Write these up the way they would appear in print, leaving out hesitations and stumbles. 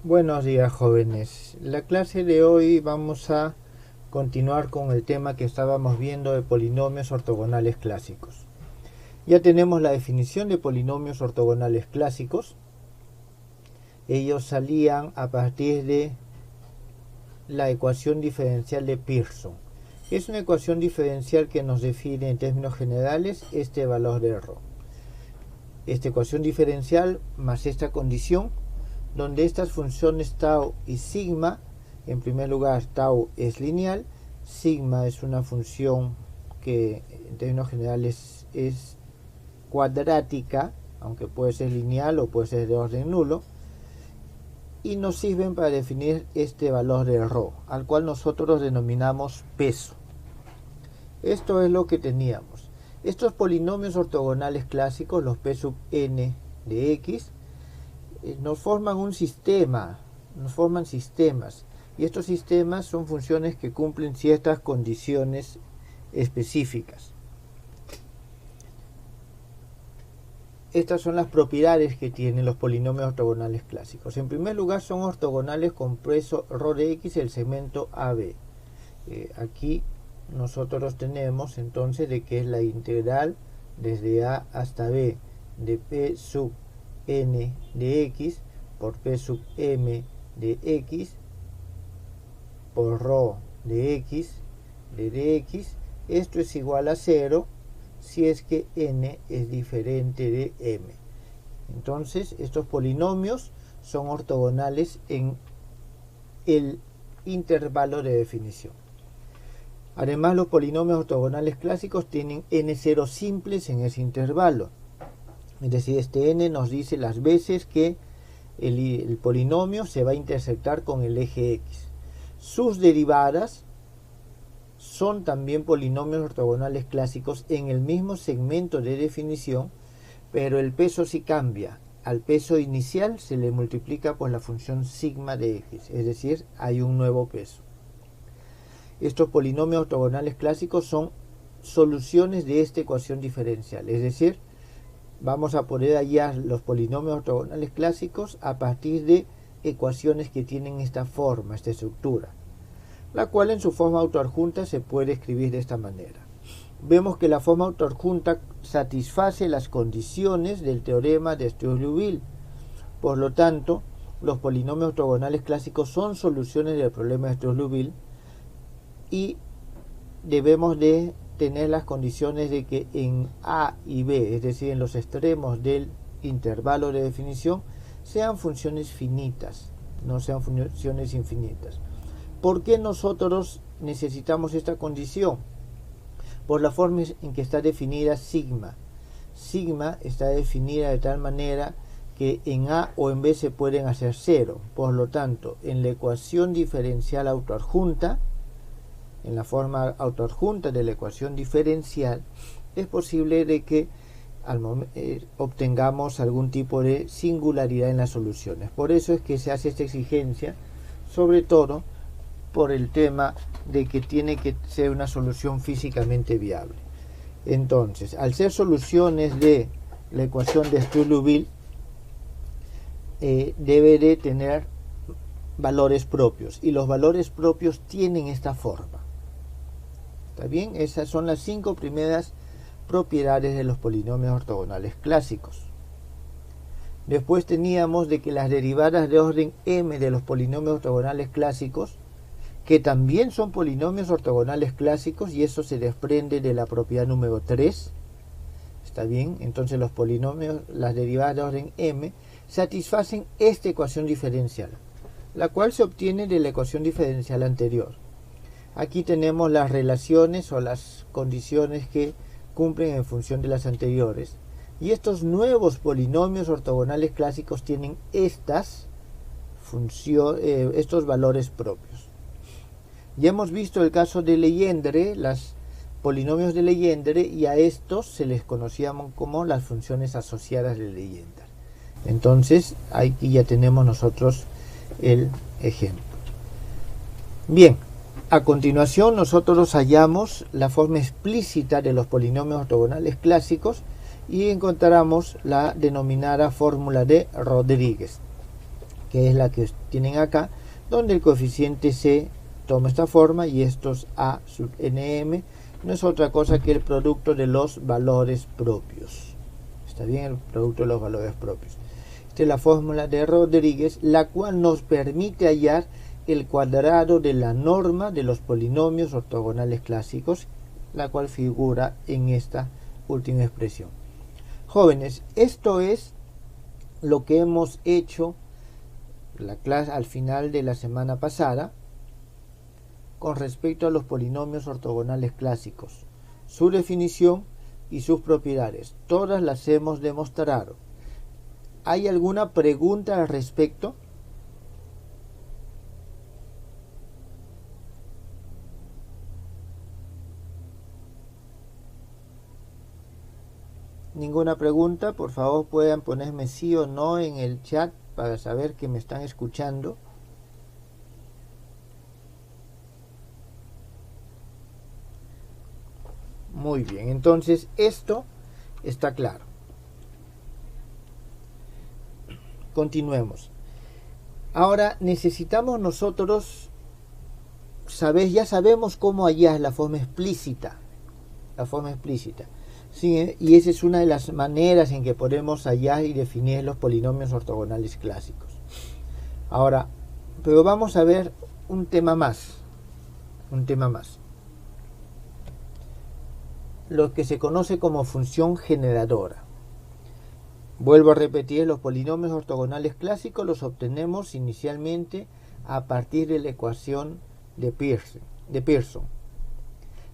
Buenos días, jóvenes. La clase de hoy vamos a continuar con el tema que estábamos viendo de polinomios ortogonales clásicos. Ya tenemos la definición de polinomios ortogonales clásicos. Ellos salían a partir de la ecuación diferencial de Pearson. Es una ecuación diferencial que nos define en términos generales este valor de ρ. Esta ecuación diferencial más esta condición donde estas funciones tau y sigma, en primer lugar tau es lineal, sigma es una función que en términos generales es cuadrática, aunque puede ser lineal o puede ser de orden nulo, y nos sirven para definir este valor de ρ, al cual nosotros denominamos peso. Esto es lo que teníamos. Estos polinomios ortogonales clásicos, los p sub n de x, nos forman un sistema, nos forman sistemas, y estos sistemas son funciones que cumplen ciertas condiciones específicas. Estas son las propiedades que tienen los polinomios ortogonales clásicos. En primer lugar, son ortogonales con peso ρ de x el segmento AB. Aquí nosotros tenemos entonces de que es la integral desde A hasta B de p sub n de x por p sub m de x por ρ de x de dx. Esto es igual a 0 si es que n es diferente de m. Entonces estos polinomios son ortogonales en el intervalo de definición. Además, los polinomios ortogonales clásicos tienen n0 simples en ese intervalo. Es decir, este n nos dice las veces que el polinomio se va a intersectar con el eje x. Sus derivadas son también polinomios ortogonales clásicos en el mismo segmento de definición, pero el peso sí cambia. Al peso inicial se le multiplica por la función sigma de x, es decir, hay un nuevo peso. Estos polinomios ortogonales clásicos son soluciones de esta ecuación diferencial, es decir, vamos a poder hallar los polinomios ortogonales clásicos a partir de ecuaciones que tienen esta forma, esta estructura, la cual en su forma autoadjunta se puede escribir de esta manera. Vemos que la forma autoadjunta satisface las condiciones del teorema de Strauss-Liouville. Por lo tanto, los polinomios ortogonales clásicos son soluciones del problema de Strauss-Liouville y debemos de tener las condiciones de que en A y B, es decir, en los extremos del intervalo de definición, sean funciones finitas, no sean funciones infinitas. ¿Por qué nosotros necesitamos esta condición? Por la forma en que está definida sigma. Sigma está definida de tal manera que en A o en B se pueden hacer 0. Por lo tanto, en la ecuación diferencial autoadjunta, en la forma autoadjunta de la ecuación diferencial, es posible de que obtengamos algún tipo de singularidad en las soluciones. Por eso es que se hace esta exigencia, sobre todo por el tema de que tiene que ser una solución físicamente viable. Entonces, al ser soluciones de la ecuación de Strauss-Liouville, debe de tener valores propios, y los valores propios tienen esta forma. ¿Está bien? Esas son las 5 primeras propiedades de los polinomios ortogonales clásicos. Después teníamos de que las derivadas de orden m de los polinomios ortogonales clásicos, que también son polinomios ortogonales clásicos, y eso se desprende de la propiedad número 3. ¿Está bien? Entonces los polinomios, las derivadas de orden m, satisfacen esta ecuación diferencial, la cual se obtiene de la ecuación diferencial anterior. Aquí tenemos las relaciones o las condiciones que cumplen en función de las anteriores. Y estos nuevos polinomios ortogonales clásicos tienen estos valores propios. Ya hemos visto el caso de Legendre, los polinomios de Legendre, y a estos se les conocían como las funciones asociadas de Legendre. Entonces, aquí ya tenemos nosotros el ejemplo. Bien. A continuación, nosotros hallamos la forma explícita de los polinomios ortogonales clásicos y encontramos la denominada fórmula de Rodríguez. que es la que tienen acá, donde el coeficiente C toma esta forma y estos A sub nm no es otra cosa que el producto de los valores propios. ¿Está bien? El producto de los valores propios. Esta es la fórmula de Rodríguez, la cual nos permite hallar el cuadrado de la norma de los polinomios ortogonales clásicos, la cual figura en esta última expresión. Jóvenes, esto es lo que hemos hecho la clase al final de la semana pasada con respecto a los polinomios ortogonales clásicos, su definición y sus propiedades. Todas las hemos demostrado. ¿Hay alguna pregunta al respecto? Ninguna pregunta, por favor puedan ponerme sí o no en el chat para saber que me están escuchando. Muy bien, entonces esto está claro. Continuemos. Ahora necesitamos nosotros saber, ya sabemos cómo hallar la forma explícita. La forma explícita. Sí, y esa es una de las maneras en que podemos hallar y definir los polinomios ortogonales clásicos. Ahora, pero vamos a ver un tema más. Lo que se conoce como función generadora. Vuelvo a repetir, los polinomios ortogonales clásicos los obtenemos inicialmente a partir de la ecuación de Pearson.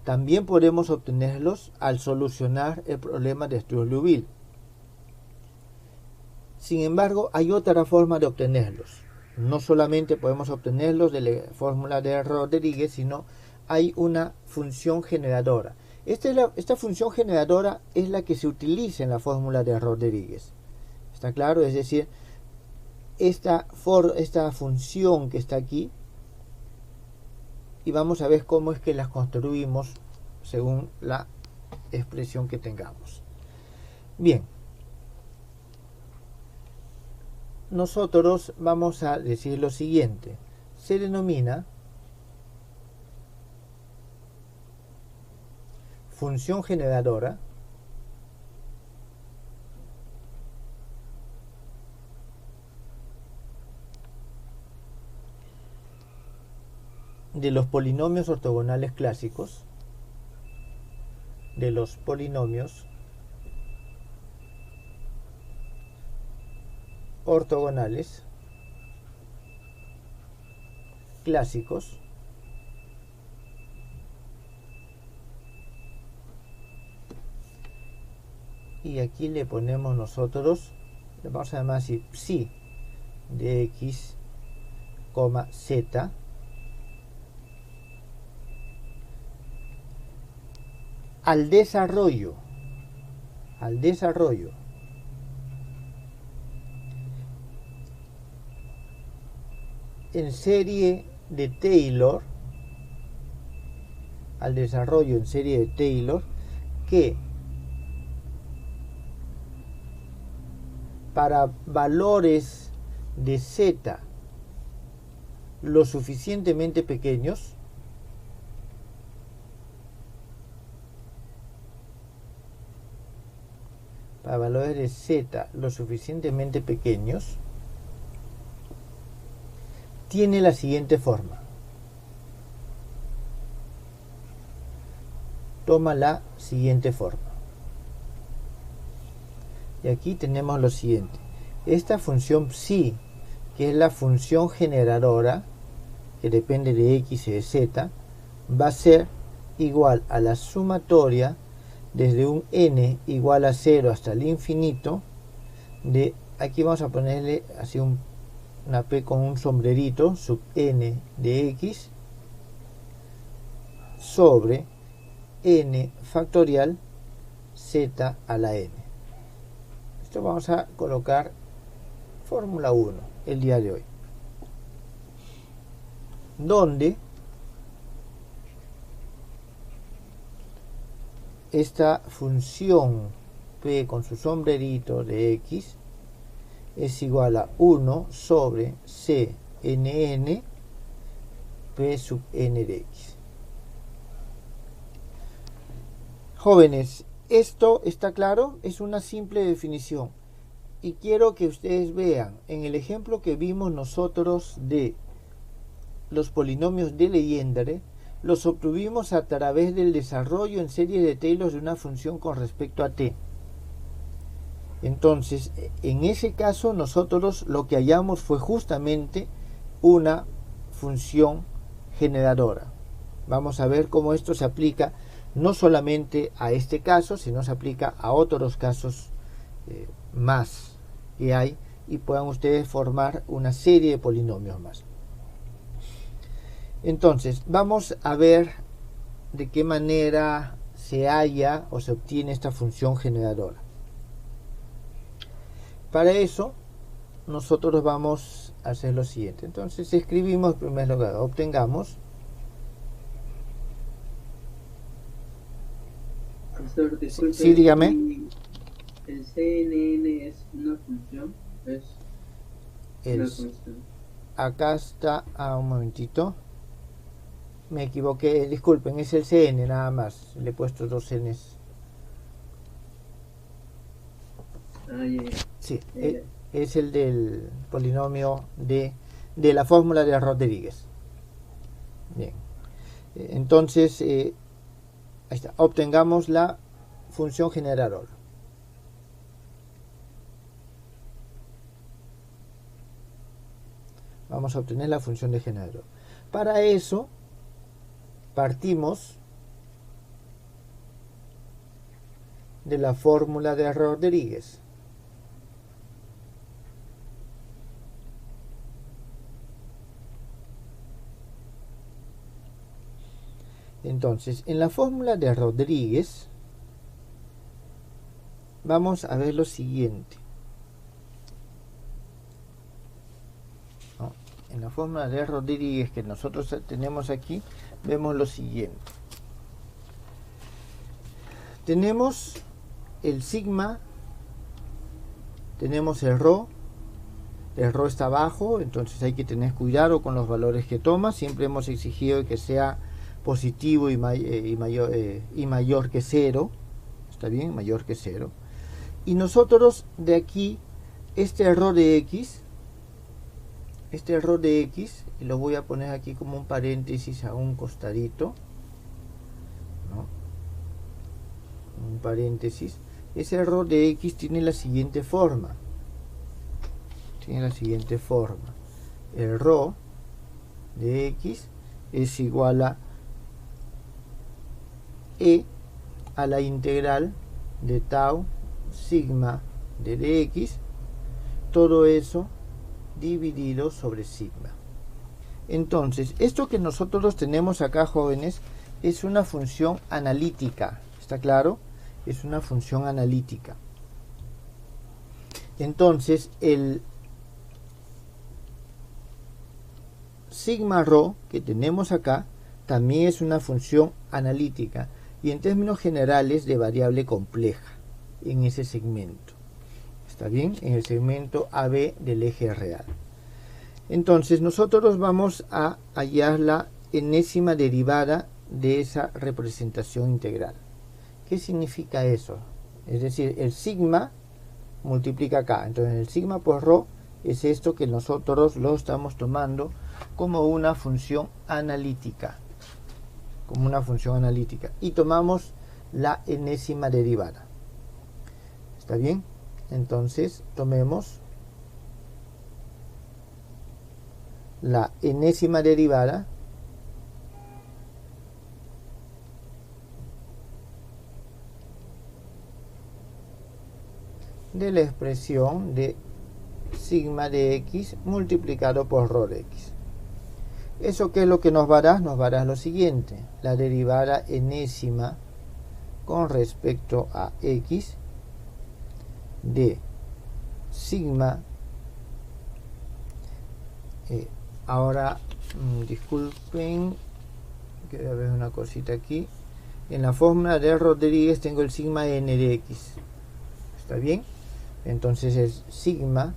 También podemos obtenerlos al solucionar el problema de Struve-Liouville. Sin embargo, hay otra forma de obtenerlos. No solamente podemos obtenerlos de la fórmula de Rodríguez, sino hay una función generadora. Esta función generadora es la que se utiliza en la fórmula de Rodríguez. ¿Está claro? Es decir, esta función que está aquí, y vamos a ver cómo es que las construimos según la expresión que tengamos. Bien, nosotros vamos a decir lo siguiente. Se denomina función generadora de los polinomios ortogonales clásicos, de los polinomios ortogonales clásicos y aquí le ponemos nosotros, le vamos a llamar así, psi de x, z al desarrollo en serie de Taylor, al desarrollo en serie de Taylor, que para valores de z lo suficientemente pequeños, para valores de z lo suficientemente pequeños, tiene la siguiente forma. Toma la siguiente forma. Y aquí tenemos lo siguiente. Esta función psi, que es la función generadora, que depende de x y de z, va a ser igual a la sumatoria desde un n igual a 0 hasta el infinito de, aquí vamos a ponerle así una p con un sombrerito, sub n de x sobre n factorial z a la n. Esto vamos a colocar fórmula 1 el día de hoy, donde esta función p con su sombrerito de x es igual a 1 sobre CNN P sub n de x. Jóvenes, esto está claro, es una simple definición. Y quiero que ustedes vean, en el ejemplo que vimos nosotros de los polinomios de Legendre, los obtuvimos a través del desarrollo en serie de Taylor de una función con respecto a t. Entonces, en ese caso nosotros lo que hallamos fue justamente una función generadora. Vamos a ver cómo esto se aplica no solamente a este caso, sino se aplica a otros casos más que hay, y puedan ustedes formar una serie de polinomios más. Entonces, vamos a ver de qué manera se halla o se obtiene esta función generadora. Para eso, nosotros vamos a hacer lo siguiente. Entonces, escribimos en primer lugar, obtengamos. Profesor, disculpe, Sí, dígame. ¿El CNN es una función? ¿Es una constante? Acá está, un momentito. Me equivoqué, disculpen, es el CN nada más. Le he puesto 2 Ns. Sí, es el del polinomio de la fórmula de Rodríguez. Bien. Entonces, ahí está. Obtengamos la función generadora. Vamos a obtener la función de generador. Para eso, partimos de la fórmula de Rodríguez. Entonces, en la fórmula de Rodríguez, vamos a ver lo siguiente. En la fórmula de Rodríguez que nosotros tenemos aquí, vemos lo siguiente. Tenemos el sigma, tenemos el rho está abajo, entonces hay que tener cuidado con los valores que toma. Siempre hemos exigido que sea positivo y mayor que 0. ¿Está bien? Mayor que 0. Y nosotros de aquí, este error de x, y lo voy a poner aquí como un paréntesis a un costadito, ¿no? Un paréntesis. Ese error de x tiene la siguiente forma. El rho de x es igual a e a la integral de tau sigma de dx, todo eso dividido sobre sigma. Entonces, esto que nosotros tenemos acá, jóvenes, es una función analítica. ¿Está claro? Es una función analítica. Entonces, el sigma rho que tenemos acá también es una función analítica y en términos generales de variable compleja en ese segmento. ¿Está bien? En el segmento AB del eje real. Entonces nosotros vamos a hallar la enésima derivada de esa representación integral. ¿Qué significa eso? Es decir, el sigma multiplica acá. Entonces el sigma por rho es esto que nosotros lo estamos tomando como una función analítica. Y tomamos la enésima derivada. ¿Está bien? Entonces tomemos la enésima derivada de la expresión de sigma de x multiplicado por rho de x. ¿Eso qué es lo que nos va a dar? Nos va a dar lo siguiente: la derivada enésima con respecto a x de sigma. Ahora, disculpen, que voy a ver una cosita aquí. En la fórmula de Rodríguez tengo el sigma n de x. ¿Está bien? Entonces es sigma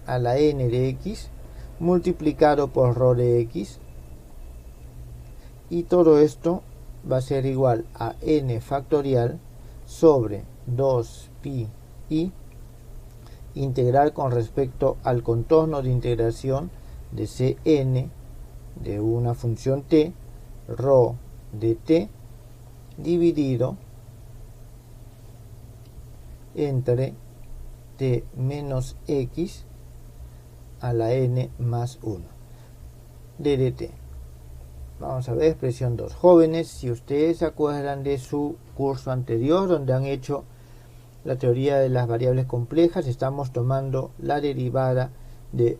a la n de x multiplicado por rho de x, y todo esto va a ser igual a n factorial sobre 2pi i integral con respecto al contorno de integración de Cn de una función t, rho de t, dividido entre t menos x a la n más 1 de dt. Vamos a ver expresión 2. Jóvenes, si ustedes se acuerdan de su curso anterior donde han hecho la teoría de las variables complejas, estamos tomando la derivada de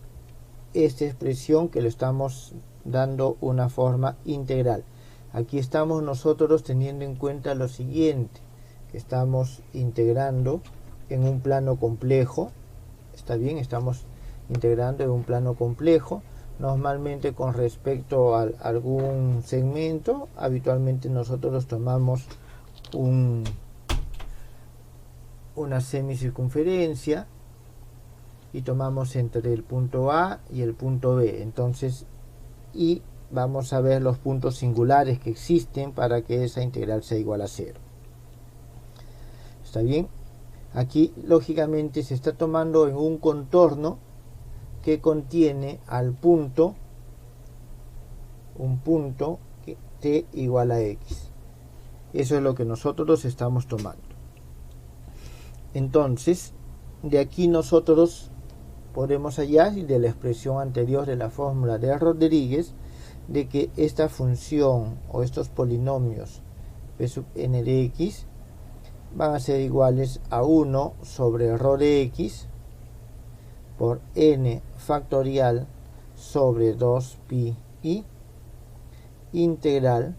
esta expresión que le estamos dando una forma integral. Aquí estamos nosotros teniendo en cuenta lo siguiente, que estamos integrando en un plano complejo. Está bien, estamos integrando en un plano complejo. Normalmente con respecto a algún segmento, habitualmente nosotros tomamos una semicircunferencia y tomamos entre el punto A y el punto B. Entonces, y vamos a ver los puntos singulares que existen para que esa integral sea igual a 0. ¿Está bien? Aquí, lógicamente, se está tomando en un contorno que contiene al punto, un punto t igual a x. Eso es lo que nosotros estamos tomando. Entonces, de aquí nosotros podemos hallar, y de la expresión anterior de la fórmula de Rodríguez, de que esta función o estos polinomios p sub n de x van a ser iguales a 1 sobre rho de x por n factorial sobre 2pi i integral,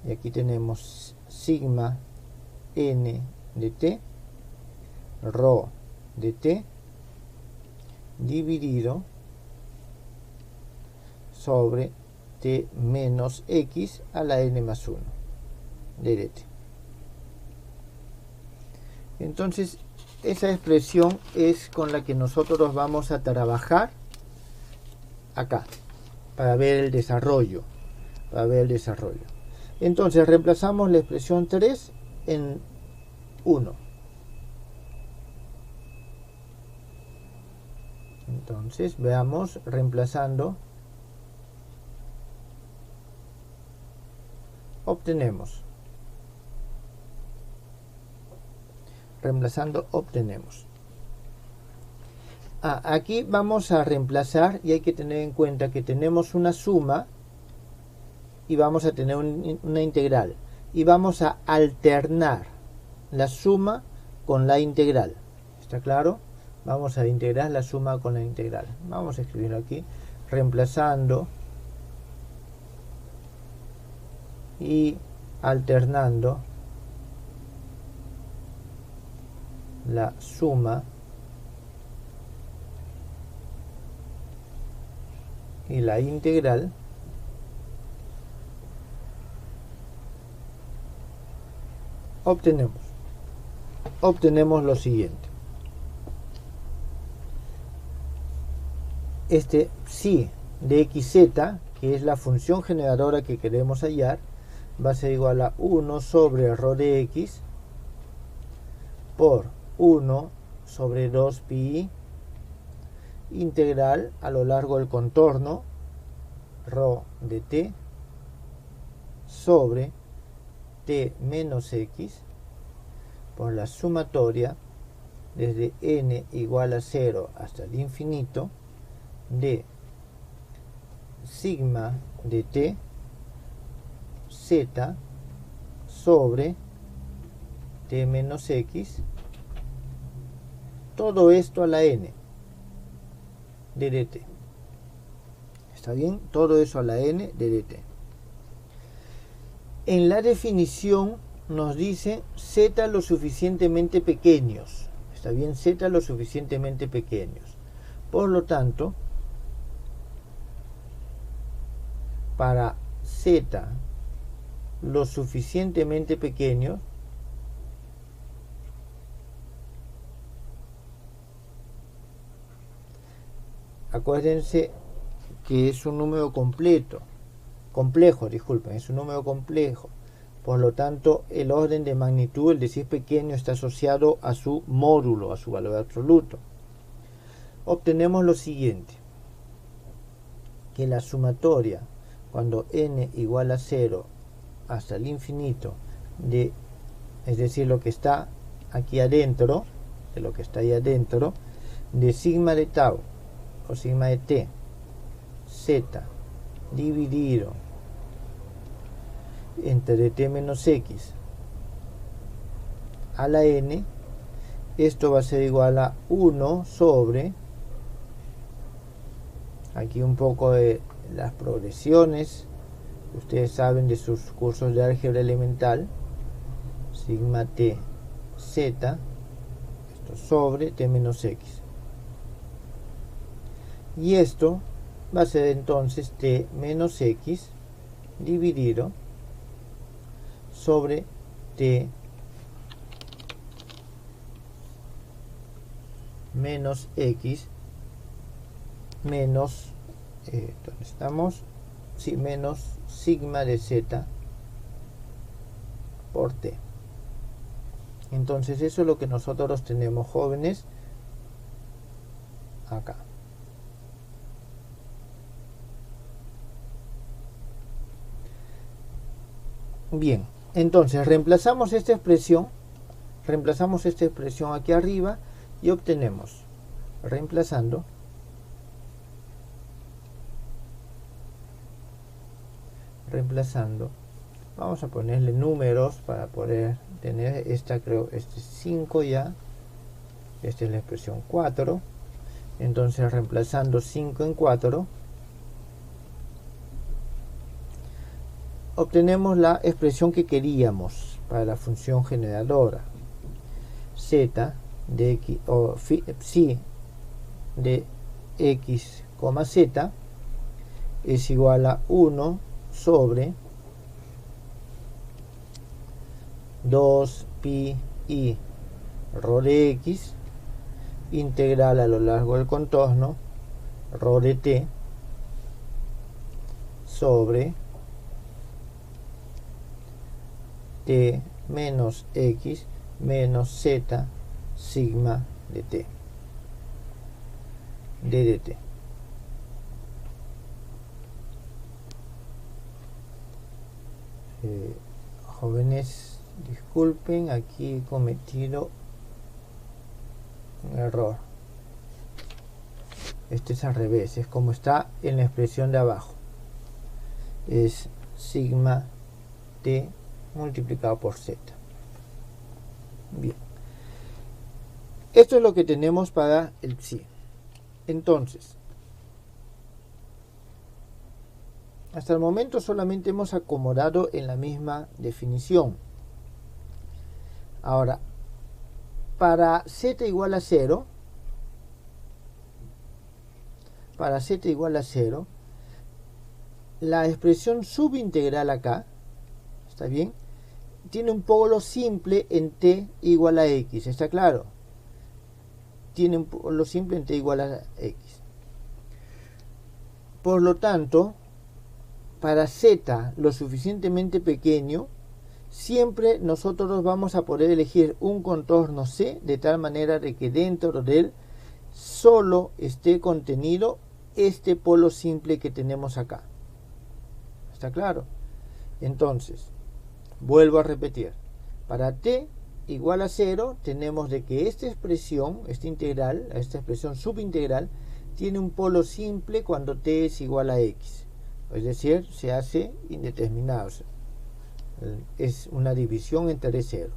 y aquí tenemos sigma n de t, rho de t, dividido sobre t menos x a la n más 1 de dt. Entonces, esa expresión es con la que nosotros vamos a trabajar acá para ver el desarrollo. Entonces, reemplazamos la expresión 3 en 1. Entonces, veamos, reemplazando, obtenemos. Aquí vamos a reemplazar, y hay que tener en cuenta que tenemos una suma y vamos a tener una integral, y vamos a alternar la suma con la integral. ¿Está claro? Vamos a integrar la suma con la integral. Vamos a escribirlo aquí, reemplazando y alternando la suma y la integral obtenemos lo siguiente. Este psi de xz, que es la función generadora que queremos hallar, va a ser igual a 1 sobre rho de x por 1 sobre 2pi integral a lo largo del contorno rho de t sobre t menos x por la sumatoria desde n igual a 0 hasta el infinito de sigma de t z sobre t menos x, todo esto a la n de dt. ¿Está bien? Todo eso a la n de dt. En la definición nos dice z lo suficientemente pequeños. ¿Está bien? Z lo suficientemente pequeños. Por lo tanto, para z lo suficientemente pequeño, acuérdense que es un número complejo, disculpen, es un número complejo. Por lo tanto, el orden de magnitud, es decir, pequeño, está asociado a su módulo, a su valor absoluto. Obtenemos lo siguiente, que la sumatoria, cuando n igual a 0 hasta el infinito, es decir, lo que está aquí adentro, de lo que está ahí adentro, de sigma de tau, o sigma de t, z, dividido entre dt menos x a la n, esto va a ser igual a 1 sobre, aquí un poco de las progresiones, ustedes saben de sus cursos de álgebra elemental, sigma t z, esto sobre t menos x, y esto va a ser entonces t menos x dividido sobre t menos x menos ¿dónde estamos? Sí, menos sigma de z por t. Entonces eso es lo que nosotros tenemos, jóvenes, acá. Bien, entonces reemplazamos esta expresión aquí arriba y obtenemos, reemplazando, vamos a ponerle números para poder tener esta, creo, este es 5 ya, esta es la expresión 4, entonces reemplazando 5 en 4, obtenemos la expresión que queríamos para la función generadora, z de x, o psi de x, z es igual a 1 sobre 2 pi i rho de x integral a lo largo del contorno rho de t sobre t menos x menos z sigma de t de dt. Jóvenes, disculpen, aquí he cometido un error. Este es al revés, es como está en la expresión de abajo, es sigma t multiplicado por z. Bien, esto es lo que tenemos para el psi. Entonces, hasta el momento solamente hemos acomodado en la misma definición. Ahora, para z igual a 0, la expresión subintegral acá, ¿está bien?, tiene un polo simple en t igual a x, ¿está claro? Tiene un polo simple en t igual a x. Por lo tanto, para z lo suficientemente pequeño, siempre nosotros vamos a poder elegir un contorno C de tal manera de que dentro de él solo esté contenido este polo simple que tenemos acá. ¿Está claro? Entonces, vuelvo a repetir. Para t igual a 0 tenemos de que esta expresión, esta integral, esta expresión subintegral, tiene un polo simple cuando t es igual a x. Es decir, se hace indeterminado. Es una división entre 0.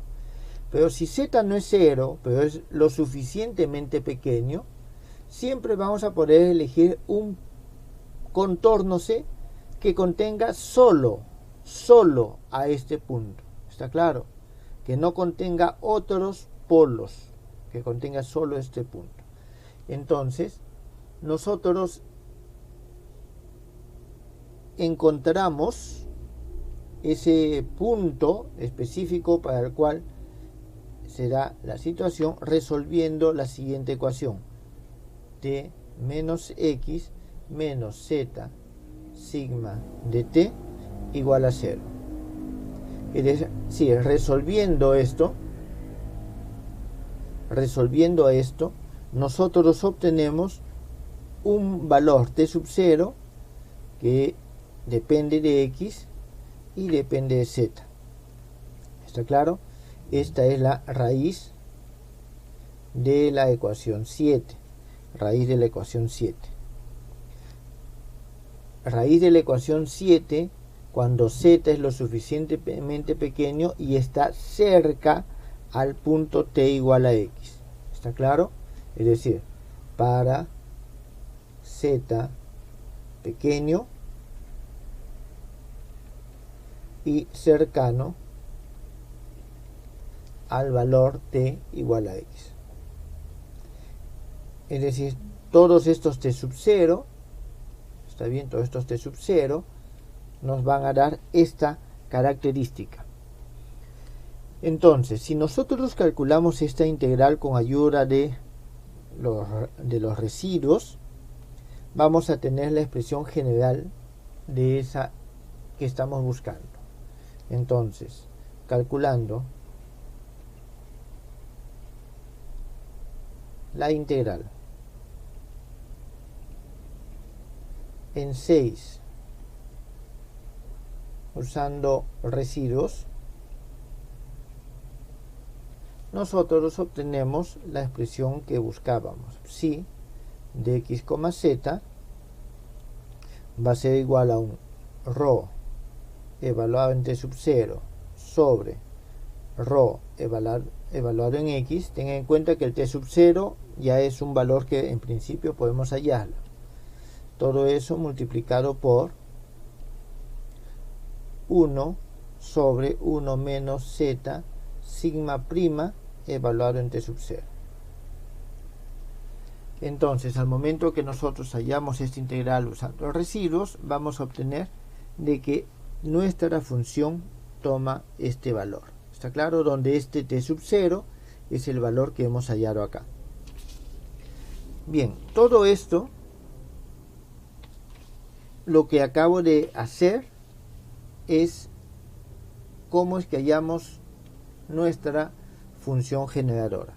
Pero si z no es 0, pero es lo suficientemente pequeño, siempre vamos a poder elegir un contorno C que contenga solo a este punto. ¿Está claro? Que no contenga otros polos, que contenga solo este punto. Entonces, nosotros encontramos ese punto específico para el cual será la situación resolviendo la siguiente ecuación: t menos x menos z sigma de t igual a 0. Es decir, resolviendo esto, nosotros obtenemos un valor t sub 0 que depende de x y depende de z. ¿Está claro? Esta es la raíz de la ecuación 7. Raíz de la ecuación 7. Raíz de la ecuación 7 cuando z es lo suficientemente pequeño y está cerca al punto t igual a x. ¿Está claro? Es decir, para z pequeño y cercano al valor t igual a x. Es decir, todos estos t sub 0, está bien, todos estos t sub 0 nos van a dar esta característica. Entonces, si nosotros calculamos esta integral con ayuda de los residuos, vamos a tener la expresión general de esa que estamos buscando. Entonces, calculando la integral en 6 usando residuos, nosotros obtenemos la expresión que buscábamos. Psi de x, z va a ser igual a un ρ evaluado en t sub 0 sobre ρ evaluado en x. Tengan en cuenta que el t sub 0 ya es un valor que en principio podemos hallarlo. Todo eso multiplicado por 1 sobre 1 menos z sigma prima evaluado en t sub 0. Entonces, al momento que nosotros hallamos esta integral usando residuos, vamos a obtener de que nuestra función toma este valor. ¿Está claro? Donde este t sub 0 es el valor que hemos hallado acá. Bien, todo esto, lo que acabo de hacer es cómo es que hallamos nuestra función generadora.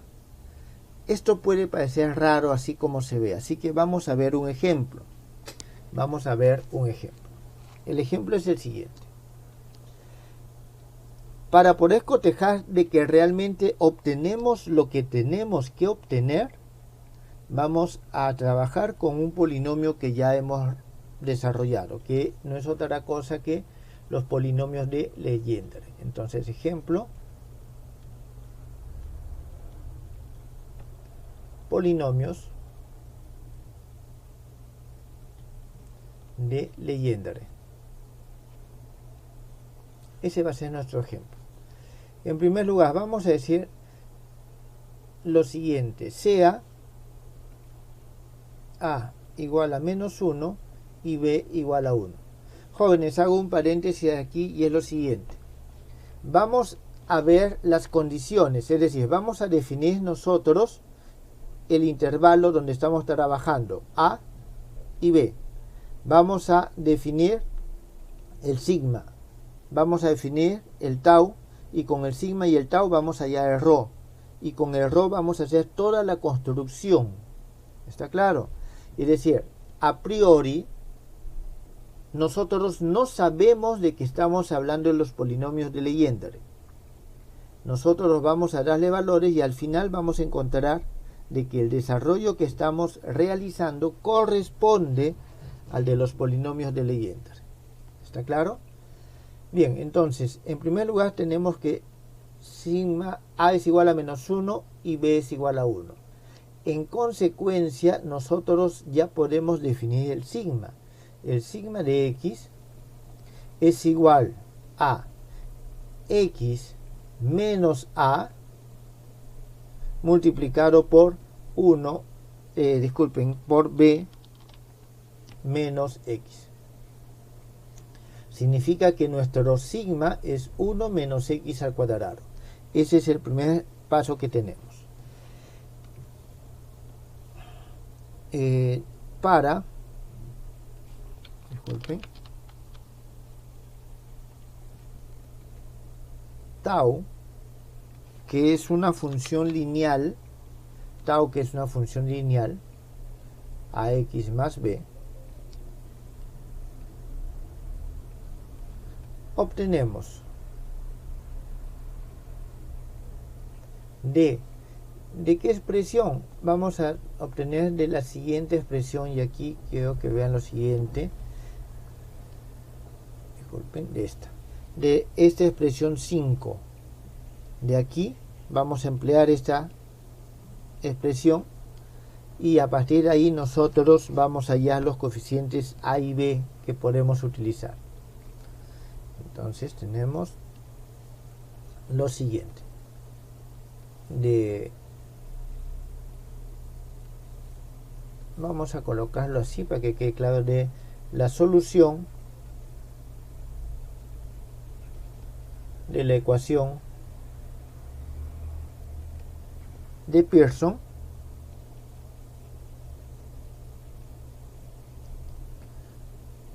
Esto puede parecer raro así como se ve, así que vamos a ver un ejemplo. Vamos a ver un ejemplo. El ejemplo es el siguiente. Para poder cotejar de que realmente obtenemos lo que tenemos que obtener, vamos a trabajar con un polinomio que ya hemos desarrollado, que no es otra cosa que los polinomios de Legendre. Entonces, ejemplo, polinomios de Legendre. Ese va a ser nuestro ejemplo. En primer lugar, vamos a decir lo siguiente: sea a igual a menos 1 y b igual a 1. Jóvenes, hago un paréntesis aquí y es lo siguiente. Vamos a ver las condiciones, es decir, vamos a definir nosotros el intervalo donde estamos trabajando, a y b. Vamos a definir el sigma, vamos a definir el tau, y con el sigma y el tau vamos a hallar el rho, y con el rho vamos a hacer toda la construcción. ¿Está claro? Es decir, a priori nosotros no sabemos de que estamos hablando de los polinomios de Legendre. Nosotros vamos a darle valores y al final vamos a encontrar de que el desarrollo que estamos realizando corresponde al de los polinomios de Legendre. ¿Está claro? Bien, entonces, en primer lugar tenemos que sigma a es igual a menos 1 y b es igual a 1. En consecuencia, nosotros ya podemos definir el sigma. El sigma de x es igual a x menos a multiplicado por por b menos x. Significa que nuestro sigma es 1 menos x al cuadrado. Ese es el primer paso que tenemos. para, disculpen, tau, que es una función lineal, ax más b, obtenemos ¿de qué expresión? Vamos a obtener de la siguiente expresión, y aquí quiero que vean lo siguiente, disculpen, de esta expresión 5. De aquí vamos a emplear esta expresión y a partir de ahí nosotros vamos a hallar los coeficientes a y b que podemos utilizar. Entonces tenemos lo siguiente. Vamos a colocarlo así para que quede claro, de la solución de la ecuación de Pearson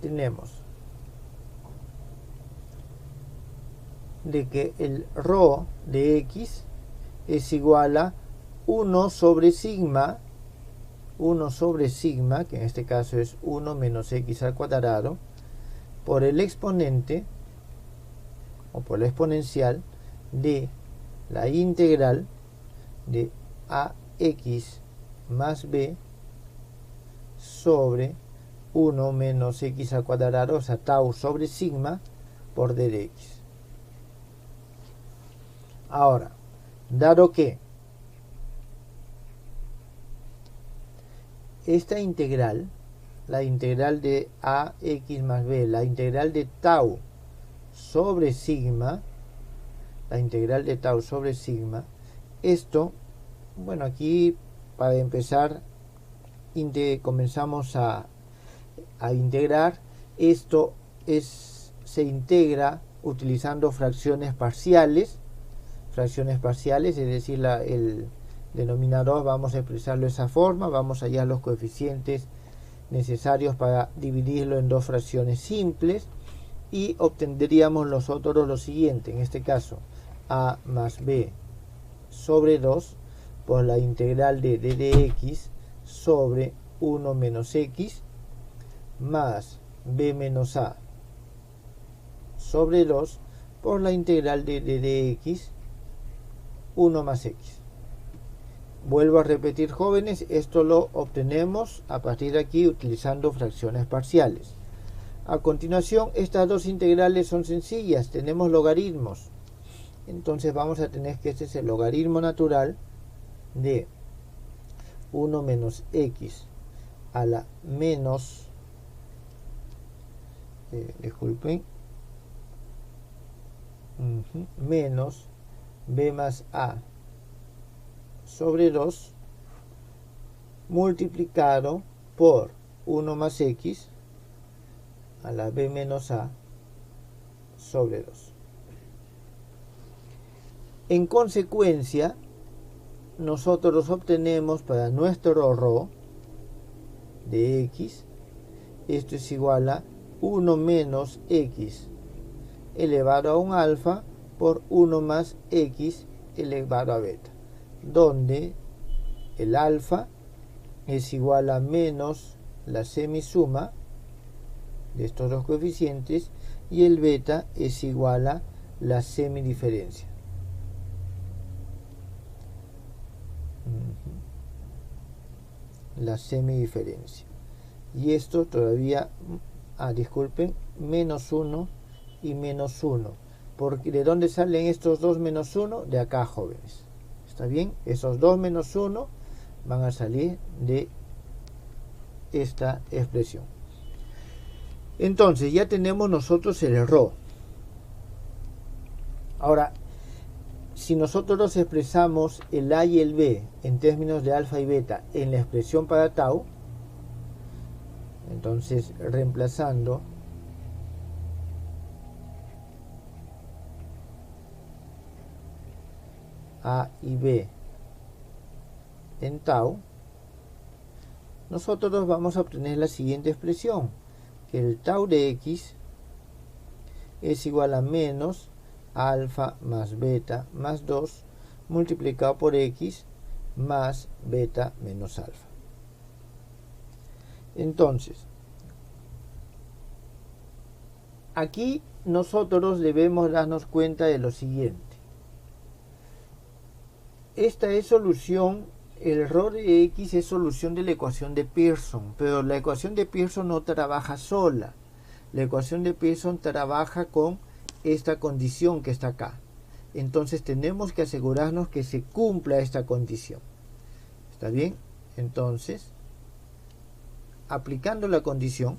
tenemos de que el ρ de x es igual a 1 sobre sigma, que en este caso es 1 menos x al cuadrado, por el exponente o por la exponencial de la integral de ax más b sobre 1 menos x al cuadrado, o sea, tau sobre sigma por d de x. Ahora, dado que esta integral, la integral de ax más b, la integral de tau sobre sigma, esto, bueno, aquí para empezar comenzamos a integrar. Esto se integra utilizando fracciones parciales, es decir, el denominador vamos a expresarlo de esa forma, vamos a hallar los coeficientes necesarios para dividirlo en dos fracciones simples y obtendríamos nosotros lo siguiente, en este caso a más b sobre 2 por la integral de d de x sobre 1 menos x más b menos a sobre 2 por la integral de d de x 1 más x. Vuelvo a repetir, jóvenes, esto lo obtenemos a partir de aquí utilizando fracciones parciales. A continuación, estas dos integrales son sencillas, tenemos logaritmos. Entonces vamos a tener que este es el logaritmo natural de 1 menos x a la menos, menos b más a sobre 2 multiplicado por 1 más x a la b menos a sobre 2. En consecuencia, nosotros obtenemos para nuestro ρ de x, esto es igual a 1 menos x elevado a un alfa por 1 más x elevado a beta, donde el alfa es igual a menos la semisuma de estos dos coeficientes y el beta es igual a la semidiferencia. Y esto todavía, disculpen, menos 1 y menos 1. Porque ¿de dónde salen estos dos menos 1? De acá, jóvenes. ¿Está bien? Esos 2 menos 1 van a salir de esta expresión. Entonces ya tenemos nosotros el ρ. Ahora, si nosotros expresamos el a y el b en términos de alfa y beta en la expresión para tau, entonces reemplazando a y b en tau, nosotros vamos a obtener la siguiente expresión, que el tau de x es igual a menos alfa más beta más 2 multiplicado por x más beta menos alfa. Entonces, aquí nosotros debemos darnos cuenta de lo siguiente. Esta es solución, el rho de x es solución de la ecuación de Pearson, pero la ecuación de Pearson no trabaja sola. La ecuación de Pearson trabaja con esta condición que está acá. Entonces tenemos que asegurarnos que se cumpla esta condición. ¿Está bien? Entonces, aplicando la condición,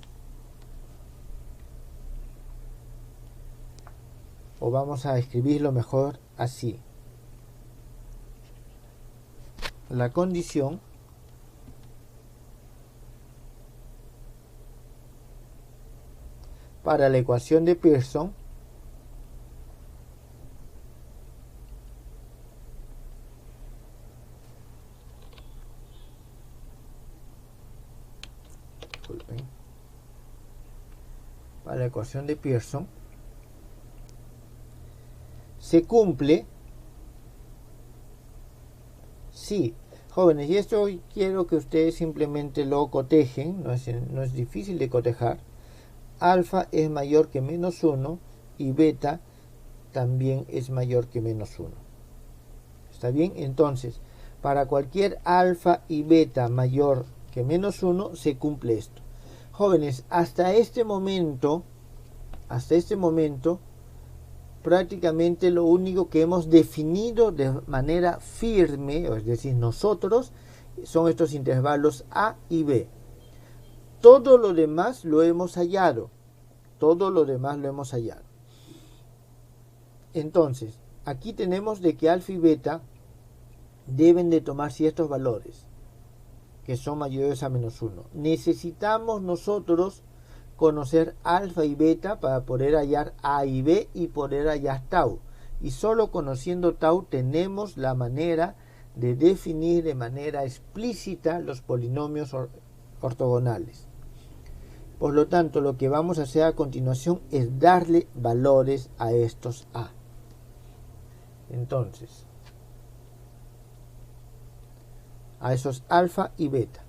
o vamos a escribirlo mejor así. La condición para la ecuación de Pearson para la ecuación de Pearson se cumple si, jóvenes, y esto quiero que ustedes simplemente lo cotejen, no es difícil de cotejar. Alfa es mayor que menos 1 y beta también es mayor que menos 1. ¿Está bien? Entonces, para cualquier alfa y beta mayor que menos 1 se cumple esto. Jóvenes, hasta este momento, prácticamente lo único que hemos definido de manera firme, es decir, nosotros, son estos intervalos A y B. Todo lo demás lo hemos hallado. Entonces, aquí tenemos de que alfa y beta deben de tomar ciertos valores, que son mayores a menos 1. Necesitamos nosotros conocer alfa y beta para poder hallar A y B y poder hallar tau. Y solo conociendo tau tenemos la manera de definir de manera explícita los polinomios ortogonales. Por lo tanto, lo que vamos a hacer a continuación es darle valores a estos A. Entonces, a esos alfa y beta.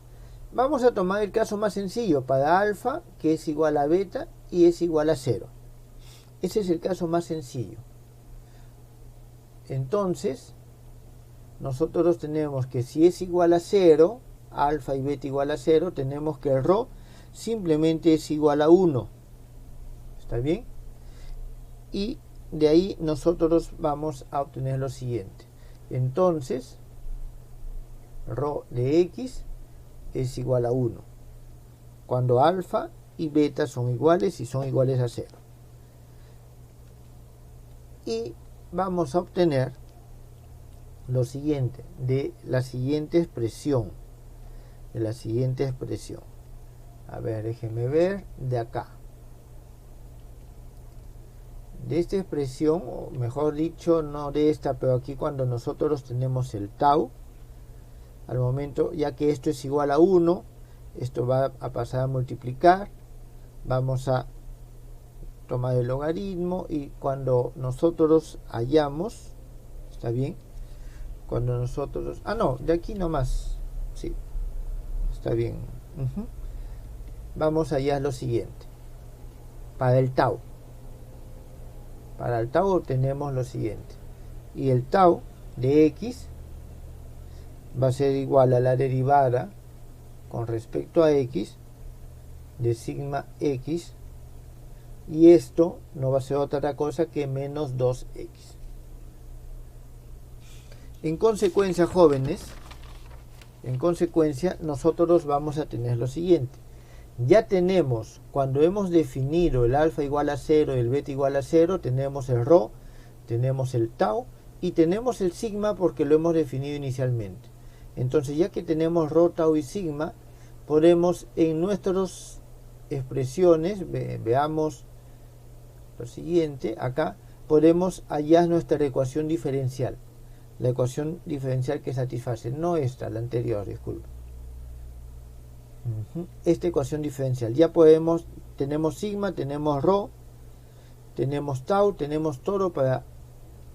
Vamos a tomar el caso más sencillo para alfa, que es igual a beta y es igual a 0. Ese es el caso más sencillo. Entonces, nosotros tenemos que si es igual a 0, alfa y beta igual a 0, tenemos que el rho simplemente es igual a 1. ¿Está bien? Y de ahí nosotros vamos a obtener lo siguiente. Entonces, rho de x es igual a 1 cuando alfa y beta son iguales y son iguales a 0. Y vamos a obtener lo siguiente de la siguiente expresión. A ver, déjenme ver de acá. De esta expresión, o mejor dicho, no de esta, pero aquí cuando nosotros tenemos el tau, al momento, ya que esto es igual a 1, esto va a pasar a multiplicar, vamos a tomar el logaritmo y cuando nosotros hallamos, ¿está bien? Cuando nosotros, de aquí nomás, sí, está bien. Vamos a hallar lo siguiente. Para el tau obtenemos lo siguiente. Y el tau de x va a ser igual a la derivada con respecto a x de sigma x, y esto no va a ser otra cosa que menos 2x. En consecuencia, jóvenes, nosotros vamos a tener lo siguiente. Ya tenemos, cuando hemos definido el alfa igual a 0 y el beta igual a 0, tenemos el rho, tenemos el tau y tenemos el sigma porque lo hemos definido inicialmente. Entonces, ya que tenemos rho, tau y sigma, podemos en nuestras expresiones, veamos lo siguiente, acá podemos hallar nuestra ecuación diferencial. La ecuación diferencial que satisface, no esta, la anterior, disculpe. esta ecuación diferencial. Ya tenemos sigma, tenemos rho, tenemos tau, tenemos todo para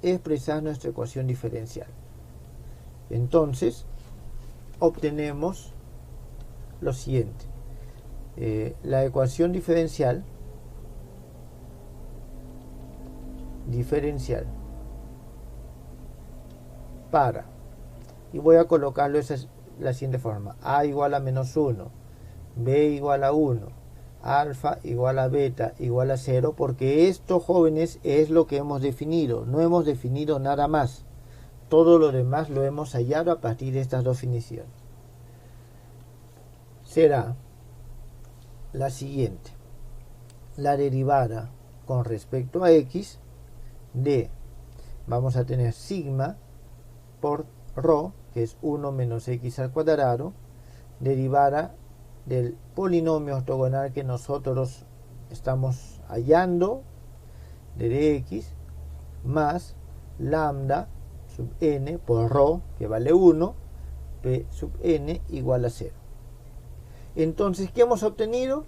expresar nuestra ecuación diferencial. Entonces obtenemos lo siguiente: la ecuación diferencial para, y voy a colocarlo de la siguiente forma: a igual a menos 1, b igual a 1, alfa igual a beta igual a 0, porque esto, jóvenes, es lo que hemos definido. No hemos definido nada más. Todo lo demás lo hemos hallado a partir de estas definiciones. Será la siguiente: la derivada con respecto a x de, vamos a tener sigma por rho, que es 1 menos x al cuadrado, derivada del polinomio ortogonal que nosotros estamos hallando de dx, más lambda sub n por rho, que vale 1, p sub n igual a 0. Entonces, ¿qué hemos obtenido?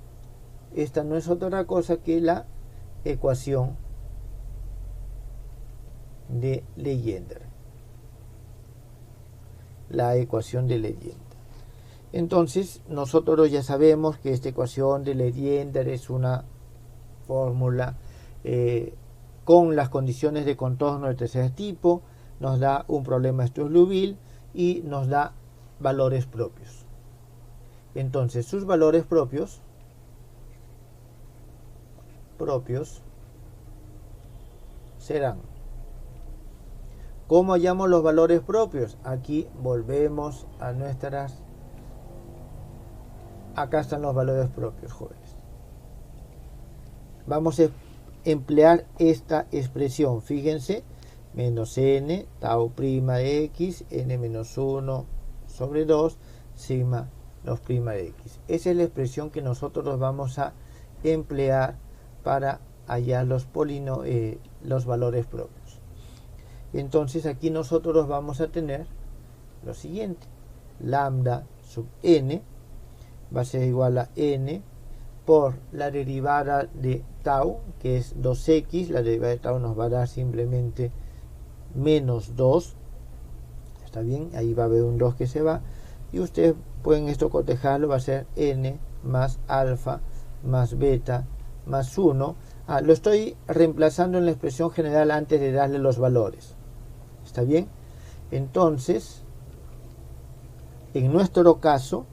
Esta no es otra cosa que la ecuación de Legendre. La ecuación de Legendre. Entonces, nosotros ya sabemos que esta ecuación de Legendre es una fórmula con las condiciones de contorno de tercer tipo, nos da un problema Strauss-Liouville y nos da valores propios. Entonces, sus valores propios serán, ¿cómo hallamos los valores propios? Aquí volvemos a acá están los valores propios, jóvenes. Vamos a emplear esta expresión, fíjense: menos n, tau prima de x, n menos 1 sobre 2, sigma 2 prima de x. Esa es la expresión que nosotros vamos a emplear para hallar los valores propios. Entonces aquí nosotros vamos a tener lo siguiente: lambda sub n va a ser igual a n por la derivada de tau, que es 2x. La derivada de tau nos va a dar simplemente menos 2. Está bien, ahí va a haber un 2 que se va, y ustedes pueden esto cotejarlo, va a ser n más alfa más beta más 1. Lo estoy reemplazando en la expresión general antes de darle los valores. ¿Está bien? Entonces, en nuestro caso,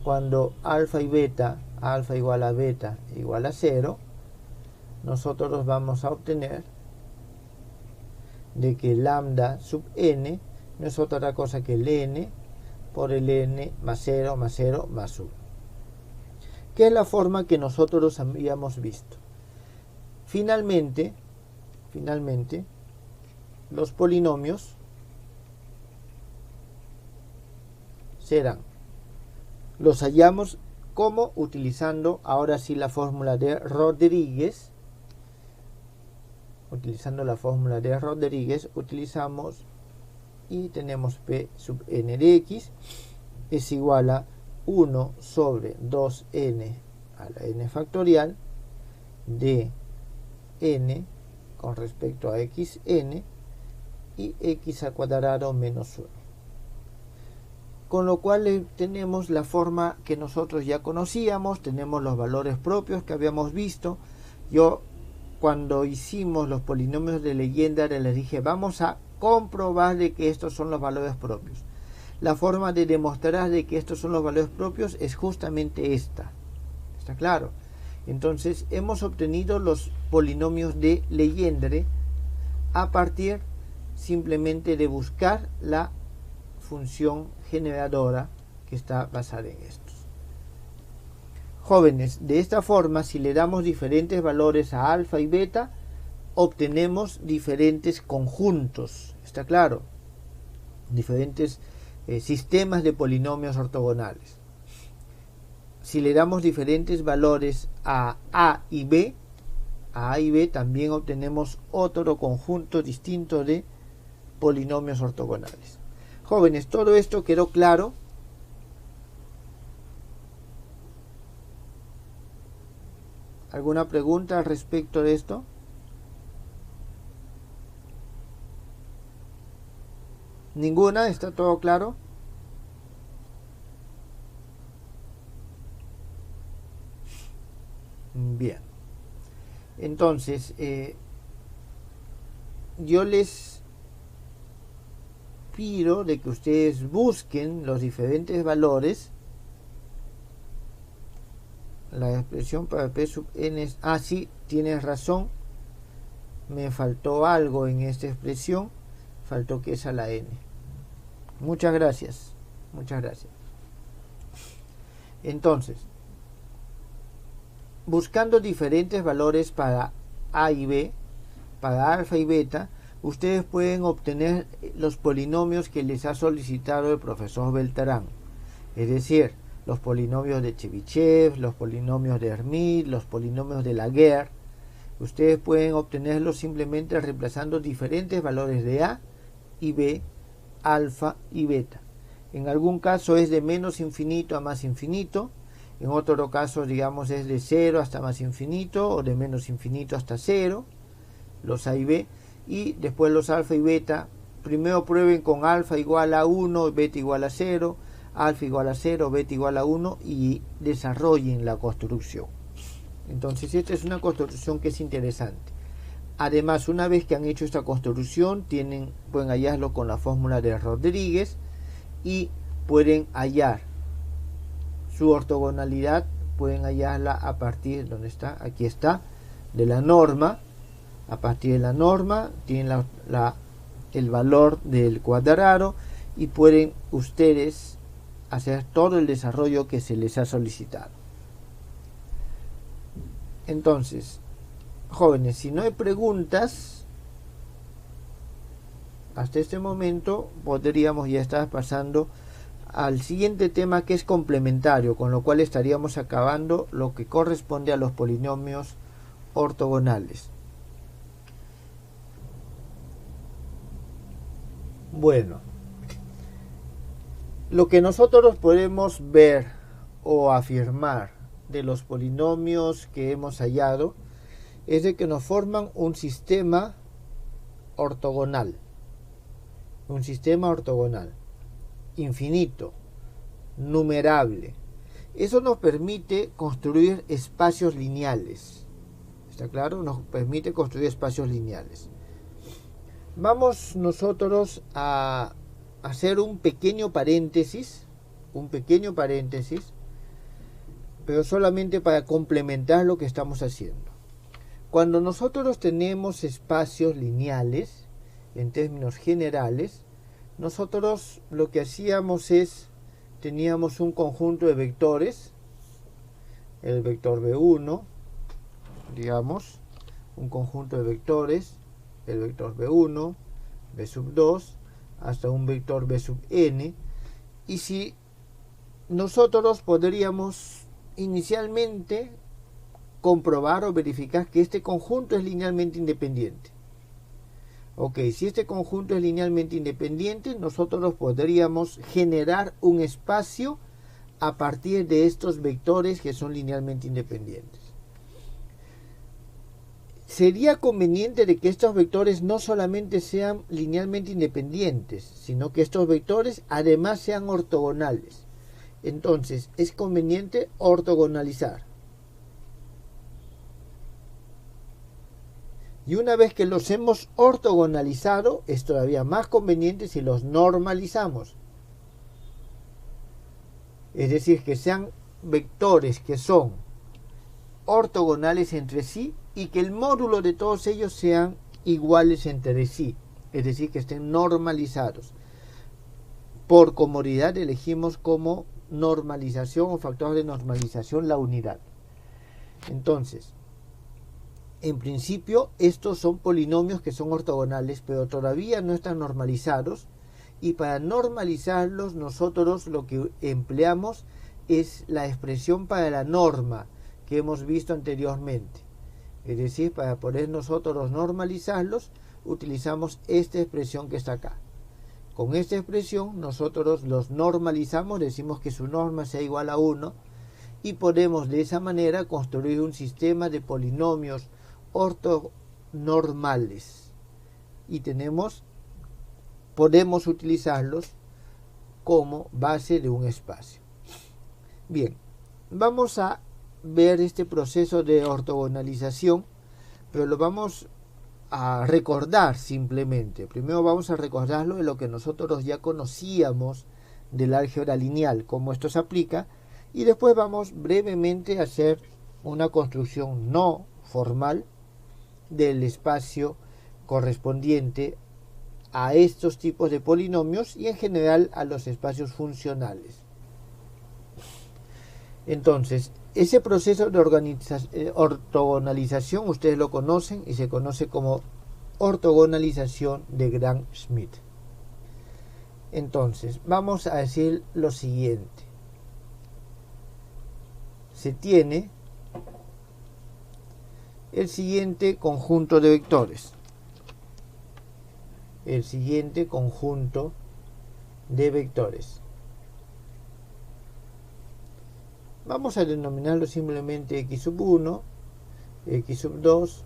cuando alfa igual a beta igual a 0, nosotros vamos a obtener de que lambda sub n no es otra cosa que el n por el n más 0 más 0 más 1, que es la forma que nosotros habíamos visto. Finalmente, los polinomios los hallamos como utilizando ahora sí la fórmula de Rodríguez. Utilizando la fórmula de Rodríguez, utilizamos y tenemos p sub n de x es igual a 1 sobre 2n a la n factorial de n con respecto a xn y x al cuadrado menos 1. Con lo cual tenemos la forma que nosotros ya conocíamos, tenemos los valores propios que habíamos visto. Yo, cuando hicimos los polinomios de Legendre, les dije, vamos a comprobar de que estos son los valores propios. La forma de demostrar de que estos son los valores propios es justamente esta. ¿Está claro? Entonces, hemos obtenido los polinomios de Legendre a partir simplemente de buscar la función generadora que está basada en estos. Jóvenes, de esta forma, si le damos diferentes valores a alfa y beta, obtenemos diferentes conjuntos. ¿Está claro? Diferentes sistemas de polinomios ortogonales. Si le damos diferentes valores a A y B, también obtenemos otro conjunto distinto de polinomios ortogonales. Jóvenes, todo esto quedó claro. ¿Alguna pregunta al respecto de esto? ¿Ninguna? ¿Está todo claro? Bien. Entonces, yo les pido de que ustedes busquen los diferentes valores. La expresión para P sub n es... Ah, sí, tienes razón. Me faltó algo en esta expresión. Faltó que es a la n. Muchas gracias. Muchas gracias. Entonces, buscando diferentes valores para A y B, para alfa y beta, ustedes pueden obtener los polinomios que les ha solicitado el profesor Beltrán. Es decir, los polinomios de Chebyshev, los polinomios de Hermite, los polinomios de Laguerre. Ustedes pueden obtenerlos simplemente reemplazando diferentes valores de A y B, alfa y beta. En algún caso es de menos infinito a más infinito. En otro caso, digamos, es de 0 hasta más infinito o de menos infinito hasta 0, los A y B. Y después los alfa y beta, primero prueben con alfa igual a 1, beta igual a 0, alfa igual a 0, beta igual a 1 y desarrollen la construcción. Entonces esta es una construcción que es interesante. Además, una vez que han hecho esta construcción, pueden hallarlo con la fórmula de Rodríguez y pueden hallar su ortogonalidad, pueden hallarla a partir, ¿dónde está? Aquí está, de la norma. A partir de la norma tienen el valor del cuadrado y pueden ustedes hacer todo el desarrollo que se les ha solicitado. Entonces, jóvenes, si no hay preguntas hasta este momento, podríamos ya estar pasando al siguiente tema, que es complementario, con lo cual estaríamos acabando lo que corresponde a los polinomios ortogonales. Bueno, lo que nosotros podemos ver o afirmar de los polinomios que hemos hallado es de que nos forman un sistema ortogonal, infinito, numerable. Eso nos permite construir espacios lineales. ¿Está claro? Nos permite construir espacios lineales. Vamos nosotros a hacer un pequeño paréntesis, pero solamente para complementar lo que estamos haciendo. Cuando nosotros tenemos espacios lineales, en términos generales, nosotros lo que hacíamos es, teníamos un conjunto de vectores, el vector B1, digamos, un conjunto de vectores, el vector B1, B sub 2, hasta un vector B sub n, y si nosotros podríamos inicialmente comprobar o verificar que este conjunto es linealmente independiente. Ok, si este conjunto es linealmente independiente, nosotros podríamos generar un espacio a partir de estos vectores que son linealmente independientes. Sería conveniente de que estos vectores no solamente sean linealmente independientes, sino que estos vectores además sean ortogonales. Entonces, es conveniente ortogonalizar. Y una vez que los hemos ortogonalizado, es todavía más conveniente si los normalizamos. Es decir, que sean vectores que son ortogonales entre sí y que el módulo de todos ellos sean iguales entre sí. Es decir, que estén normalizados. Por comodidad elegimos como normalización o factor de normalización la unidad. Entonces, en principio, estos son polinomios que son ortogonales, pero todavía no están normalizados. Y para normalizarlos, nosotros lo que empleamos es la expresión para la norma que hemos visto anteriormente. Es decir, para poder nosotros normalizarlos, utilizamos esta expresión que está acá. Con esta expresión, nosotros los normalizamos, decimos que su norma sea igual a 1. y podemos de esa manera construir un sistema de polinomios ortonormales y podemos utilizarlos como base de un espacio. Bien, vamos a ver este proceso de ortogonalización, pero lo vamos a recordar simplemente. Primero vamos a recordarlo de lo que nosotros ya conocíamos del álgebra lineal, cómo esto se aplica, y después vamos brevemente a hacer una construcción no formal del espacio correspondiente a estos tipos de polinomios y en general a los espacios funcionales. Entonces, ese proceso de ortogonalización ustedes lo conocen y se conoce como ortogonalización de Gram-Schmidt. Entonces, vamos a decir lo siguiente. Se tiene el siguiente conjunto de vectores. El siguiente conjunto de vectores. Vamos a denominarlo simplemente x sub 1, x sub 2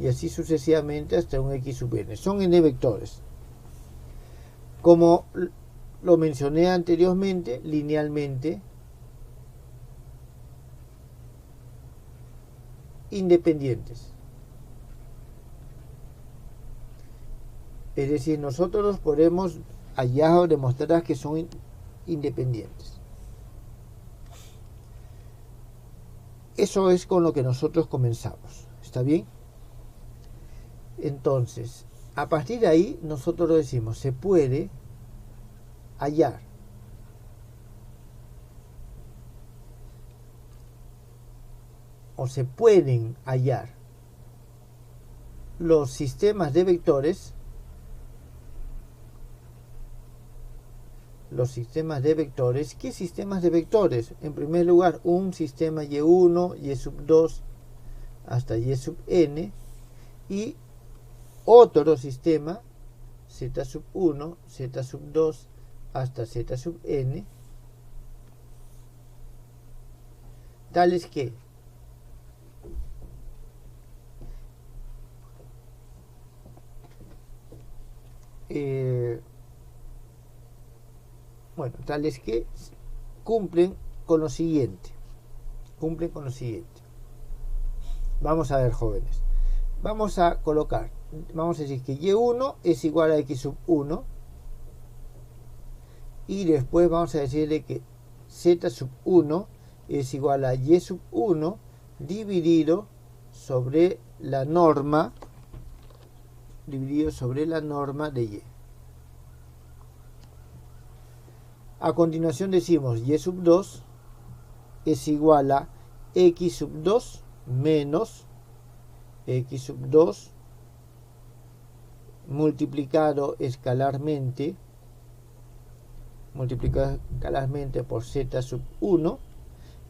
y así sucesivamente hasta un x sub n. Son n vectores. Como lo mencioné anteriormente, linealmente independientes. Es decir, nosotros podemos hallar o demostrar que son independientes. Eso es con lo que nosotros comenzamos. ¿Está bien? Entonces, a partir de ahí, nosotros decimos, se puede hallar o se pueden hallar los sistemas de vectores. Los sistemas de vectores. ¿Qué sistemas de vectores? En primer lugar, un sistema y1, y sub 2 hasta y sub n y otro sistema z sub 1, z sub 2 hasta z sub n, tales que tales que cumplen con lo siguiente. Vamos a ver, jóvenes. Vamos a colocar, vamos a decir que y1 es igual a x sub 1 y después vamos a decirle que z sub 1 es igual a y sub 1 dividido sobre la norma de y. A continuación decimos y sub 2 es igual a x sub 2 menos x sub 2 multiplicado escalarmente por z sub 1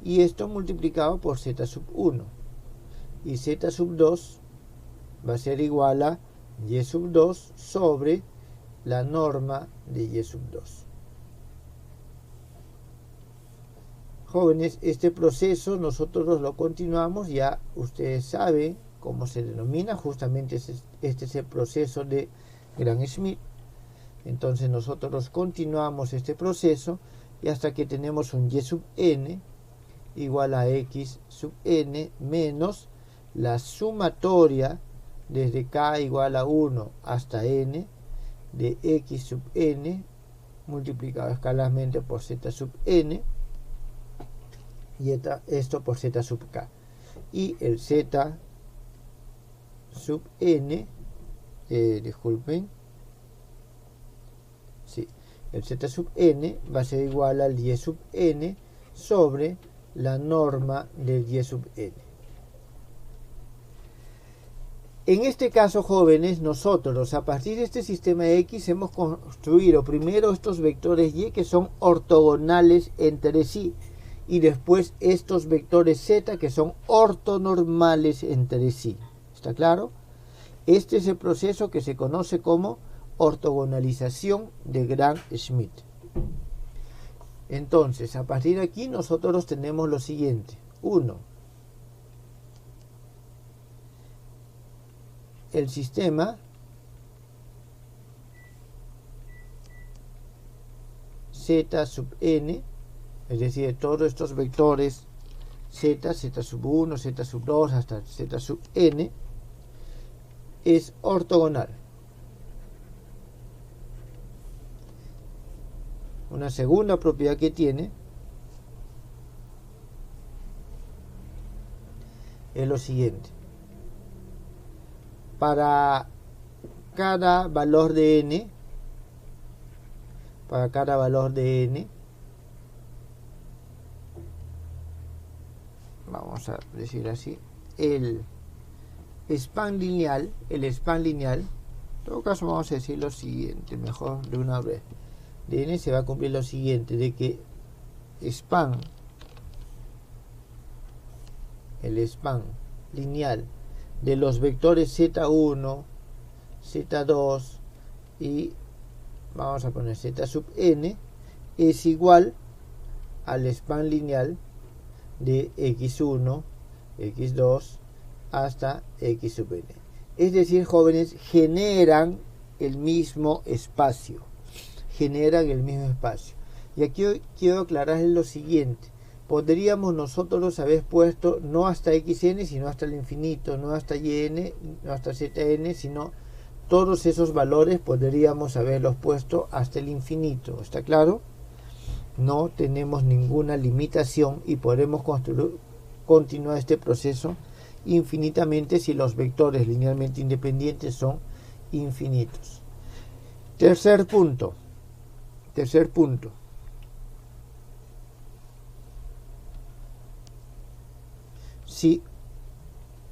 y esto multiplicado por z sub 1 y z sub 2 va a ser igual a y sub 2 sobre la norma de y sub 2. Jóvenes, este proceso nosotros lo continuamos, ya ustedes saben cómo se denomina, justamente este es el proceso de Gram-Schmidt. Entonces nosotros continuamos este proceso y hasta que tenemos un y sub n igual a x sub n menos la sumatoria desde k igual a 1 hasta n de x sub n multiplicado escalarmente por z sub n y esto por z sub k, y el z sub n, el z sub n va a ser igual al y sub n sobre la norma del y sub n. En este caso, jóvenes, nosotros a partir de este sistema de x hemos construido primero estos vectores y que son ortogonales entre sí y después estos vectores z que son ortonormales entre sí. ¿Está claro? Este es el proceso que se conoce como ortogonalización de Gram-Schmidt. Entonces, a partir de aquí nosotros tenemos lo siguiente. 1. El sistema z sub n, es decir, todos estos vectores z, z sub 1, z sub 2 hasta z sub n, es ortogonal. Una segunda propiedad que tiene es lo siguiente. Para cada valor de n, vamos a decir así, el span lineal, en todo caso vamos a decir lo siguiente, mejor de una vez. De n se va a cumplir lo siguiente, de que el span lineal de los vectores z1, z2 y vamos a poner z sub n es igual al span lineal de x1, x2 hasta x sub n. Es decir, jóvenes, generan el mismo espacio. Y aquí quiero aclararles lo siguiente. Podríamos nosotros haber puesto no hasta xn, sino hasta el infinito, no hasta yn, no hasta zn, sino todos esos valores podríamos haberlos puesto hasta el infinito. ¿Está claro? No tenemos ninguna limitación y podemos continuar este proceso infinitamente si los vectores linealmente independientes son infinitos. Tercer punto. Si si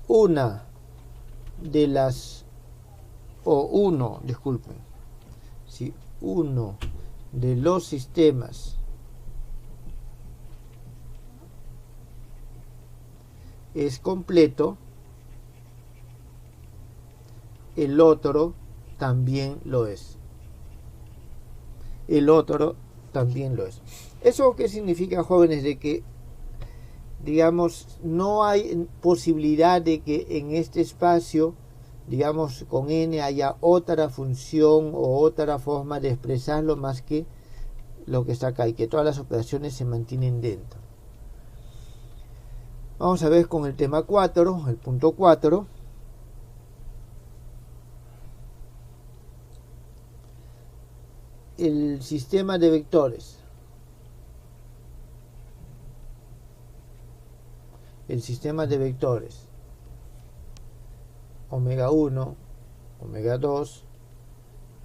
uno de los sistemas es completo, el otro también lo es. ¿Eso qué significa, jóvenes? De que, digamos, no hay posibilidad de que en este espacio, digamos, con n haya otra función o otra forma de expresarlo más que lo que está acá, y que todas las operaciones se mantienen dentro. Vamos a ver con el tema 4, el punto 4. El sistema de vectores. Omega 1, omega 2,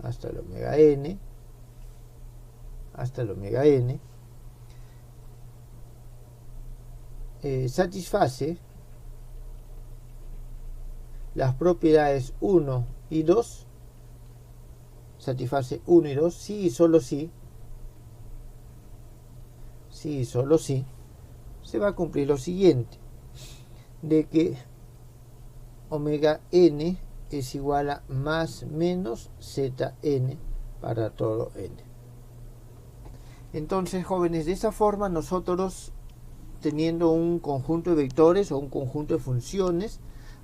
hasta el omega n, satisface las propiedades 1 y 2, satisface 1 y 2, sí y solo sí, se va a cumplir lo siguiente, de que omega n es igual a más menos zn para todo n. Entonces, jóvenes, de esa forma nosotros, teniendo un conjunto de vectores o un conjunto de funciones,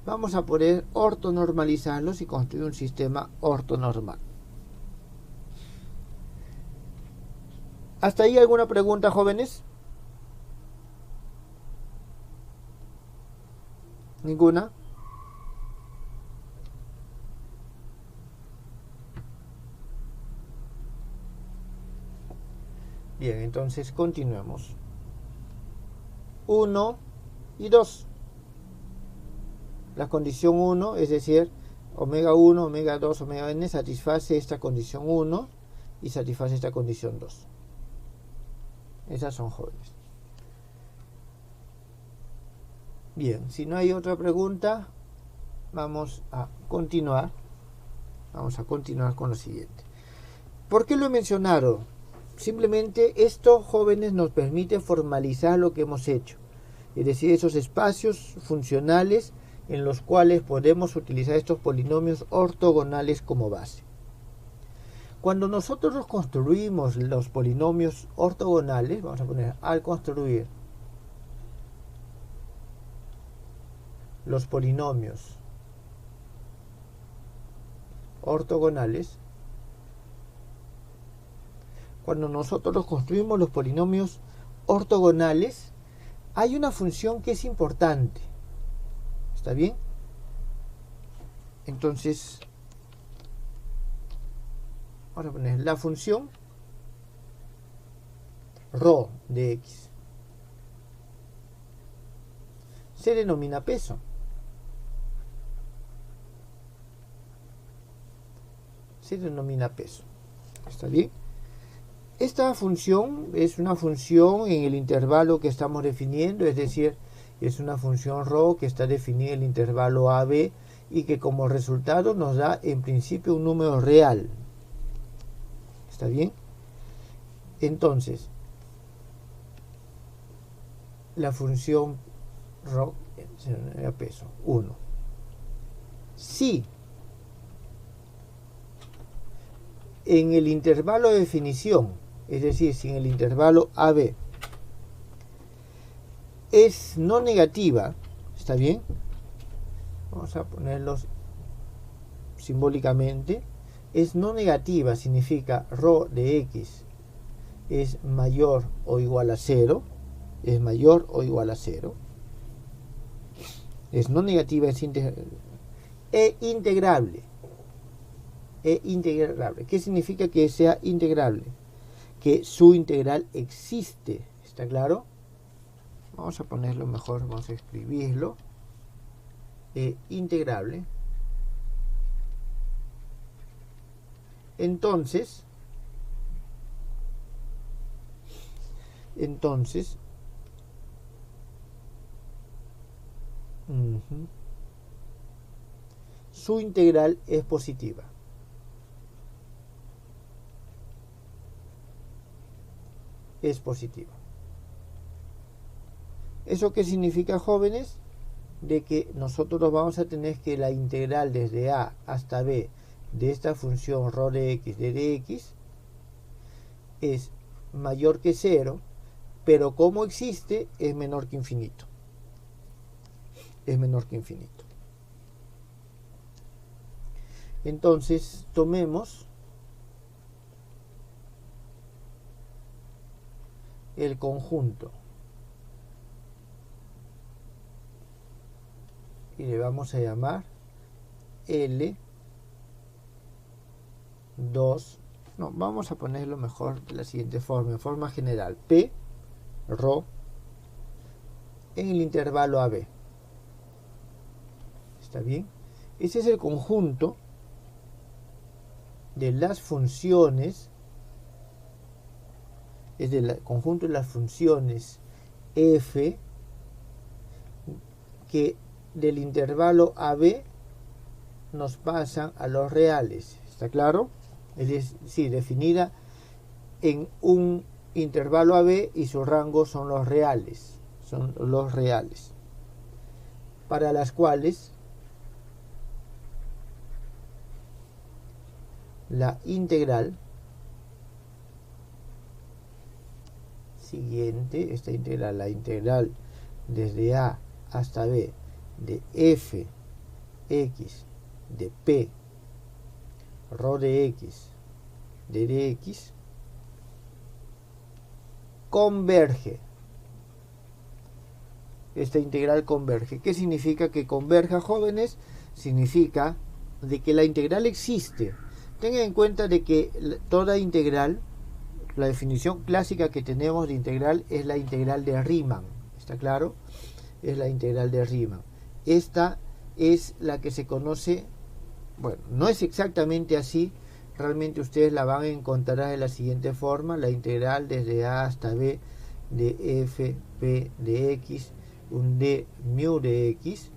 vamos a poder ortonormalizarlos y construir un sistema ortonormal. ¿Hasta ahí alguna pregunta, jóvenes? ¿Ninguna? Bien, entonces continuemos. 1 y 2. La condición 1, es decir, omega 1, omega 2, omega n, satisface esta condición 1 y satisface esta condición 2. Esas son jóvenes. Bien, si no hay otra pregunta, vamos a continuar con lo siguiente. ¿Por qué lo he mencionado? Simplemente esto, jóvenes, nos permite formalizar lo que hemos hecho, es decir, esos espacios funcionales en los cuales podemos utilizar estos polinomios ortogonales como base. Cuando nosotros construimos los polinomios ortogonales, vamos a poner al construir los polinomios ortogonales, cuando nosotros construimos los polinomios ortogonales, hay una función que es importante. ¿Está bien? Entonces, vamos a poner la función ρ de x. Se denomina peso. Se denomina peso. ¿Está bien? Esta función es una función en el intervalo que estamos definiendo, es decir, es una función ρ que está definida en el intervalo AB y que como resultado nos da en principio un número real. ¿Está bien? Entonces, la función ρ será peso 1. Si en el intervalo de definición, es decir, si en el intervalo AB es no negativa, ¿está bien? Vamos a ponerlos simbólicamente. Es no negativa, significa ρ de x es mayor o igual a 0, es mayor o igual a 0. Es no negativa, es integrable. Integrable. ¿Qué significa que sea integrable? Que su integral existe. ¿Está claro? Vamos a ponerlo mejor, vamos a escribirlo. Integrable. Entonces, su integral es positiva. Es positiva. ¿Eso qué significa, jóvenes? De que nosotros vamos a tener que la integral desde a hasta b de esta función ρ de x de dx es mayor que 0, pero como existe es menor que infinito. Es menor que infinito. Entonces, tomemos el conjunto y le vamos a llamar L2. No, vamos a ponerlo mejor de la siguiente forma, en forma general: P, ρ, en el intervalo AB. ¿Está bien? Ese es el conjunto de las funciones, es del conjunto de las funciones f que del intervalo AB nos pasan a los reales. ¿Está claro? Es decir, definida en un intervalo AB y su rango son los reales. Son los reales. Para las cuales la integral siguiente, esta integral, la integral desde a hasta b de f x de p ρ de x de dx converge. Esta integral converge. ¿Qué significa que converja, jóvenes? Significa de que la integral existe. Tengan en cuenta de que toda integral, la definición clásica que tenemos de integral es la integral de Riemann. ¿Está claro? Es la integral de Riemann. Esta es la que se conoce, bueno, no es exactamente así, realmente ustedes la van a encontrar de la siguiente forma: la integral desde a hasta b de f p de x, un d mu de x.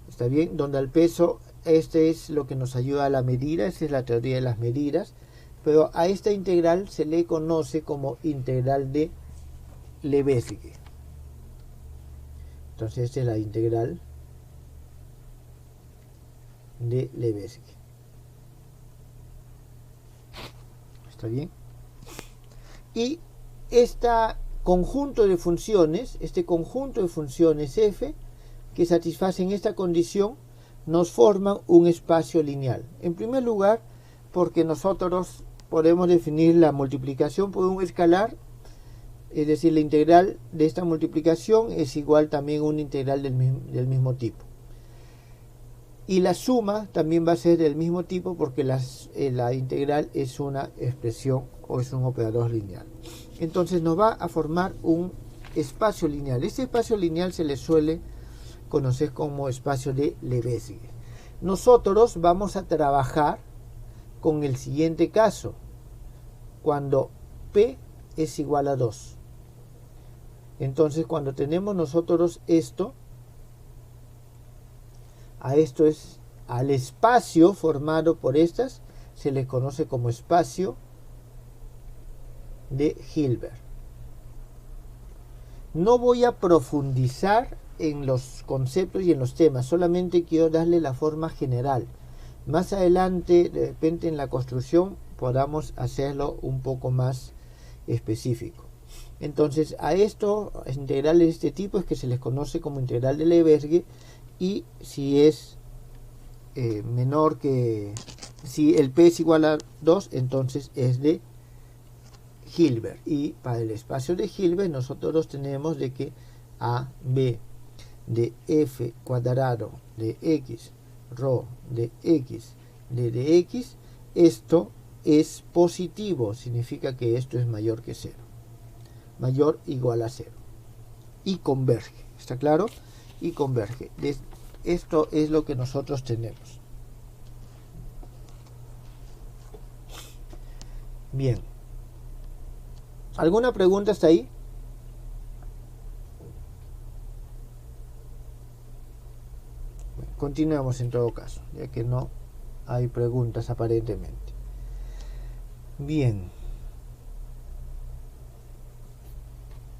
¿Está bien? Donde al peso, este es lo que nos ayuda a la medida, esa es la teoría de las medidas, pero a esta integral se le conoce como integral de Lebesgue. Entonces esta es la integral de Lebesgue. ¿Está bien? Y este conjunto de funciones f que satisfacen esta condición nos forman un espacio lineal. En primer lugar, porque nosotros podemos definir la multiplicación por un escalar, es decir, la integral de esta multiplicación es igual también a una integral del mismo tipo. Y la suma también va a ser del mismo tipo porque la integral es una expresión o es un operador lineal. Entonces nos va a formar un espacio lineal. Este espacio lineal se le suele conocer como espacio de Lebesgue. Nosotros vamos a trabajar con el siguiente caso, cuando P es igual a 2. Entonces cuando tenemos nosotros esto, al espacio formado por estas se le conoce como espacio de Hilbert. No voy a profundizar en los conceptos y en los temas, solamente quiero darle la forma general. Más adelante, de repente en la construcción, podamos hacerlo un poco más específico. Entonces, a integrales de este tipo es que se les conoce como integral de Lebesgue, y si es si el P es igual a 2, entonces es de Hilbert. Y para el espacio de Hilbert nosotros tenemos de que A, B de f cuadrado de x, rho de x, de x, esto es positivo, significa que esto es mayor que 0, mayor o igual a 0, y converge, ¿está claro? Y converge. Esto es lo que nosotros tenemos. Bien. ¿Alguna pregunta hasta ahí? Continuemos en todo caso, ya que no hay preguntas aparentemente. Bien.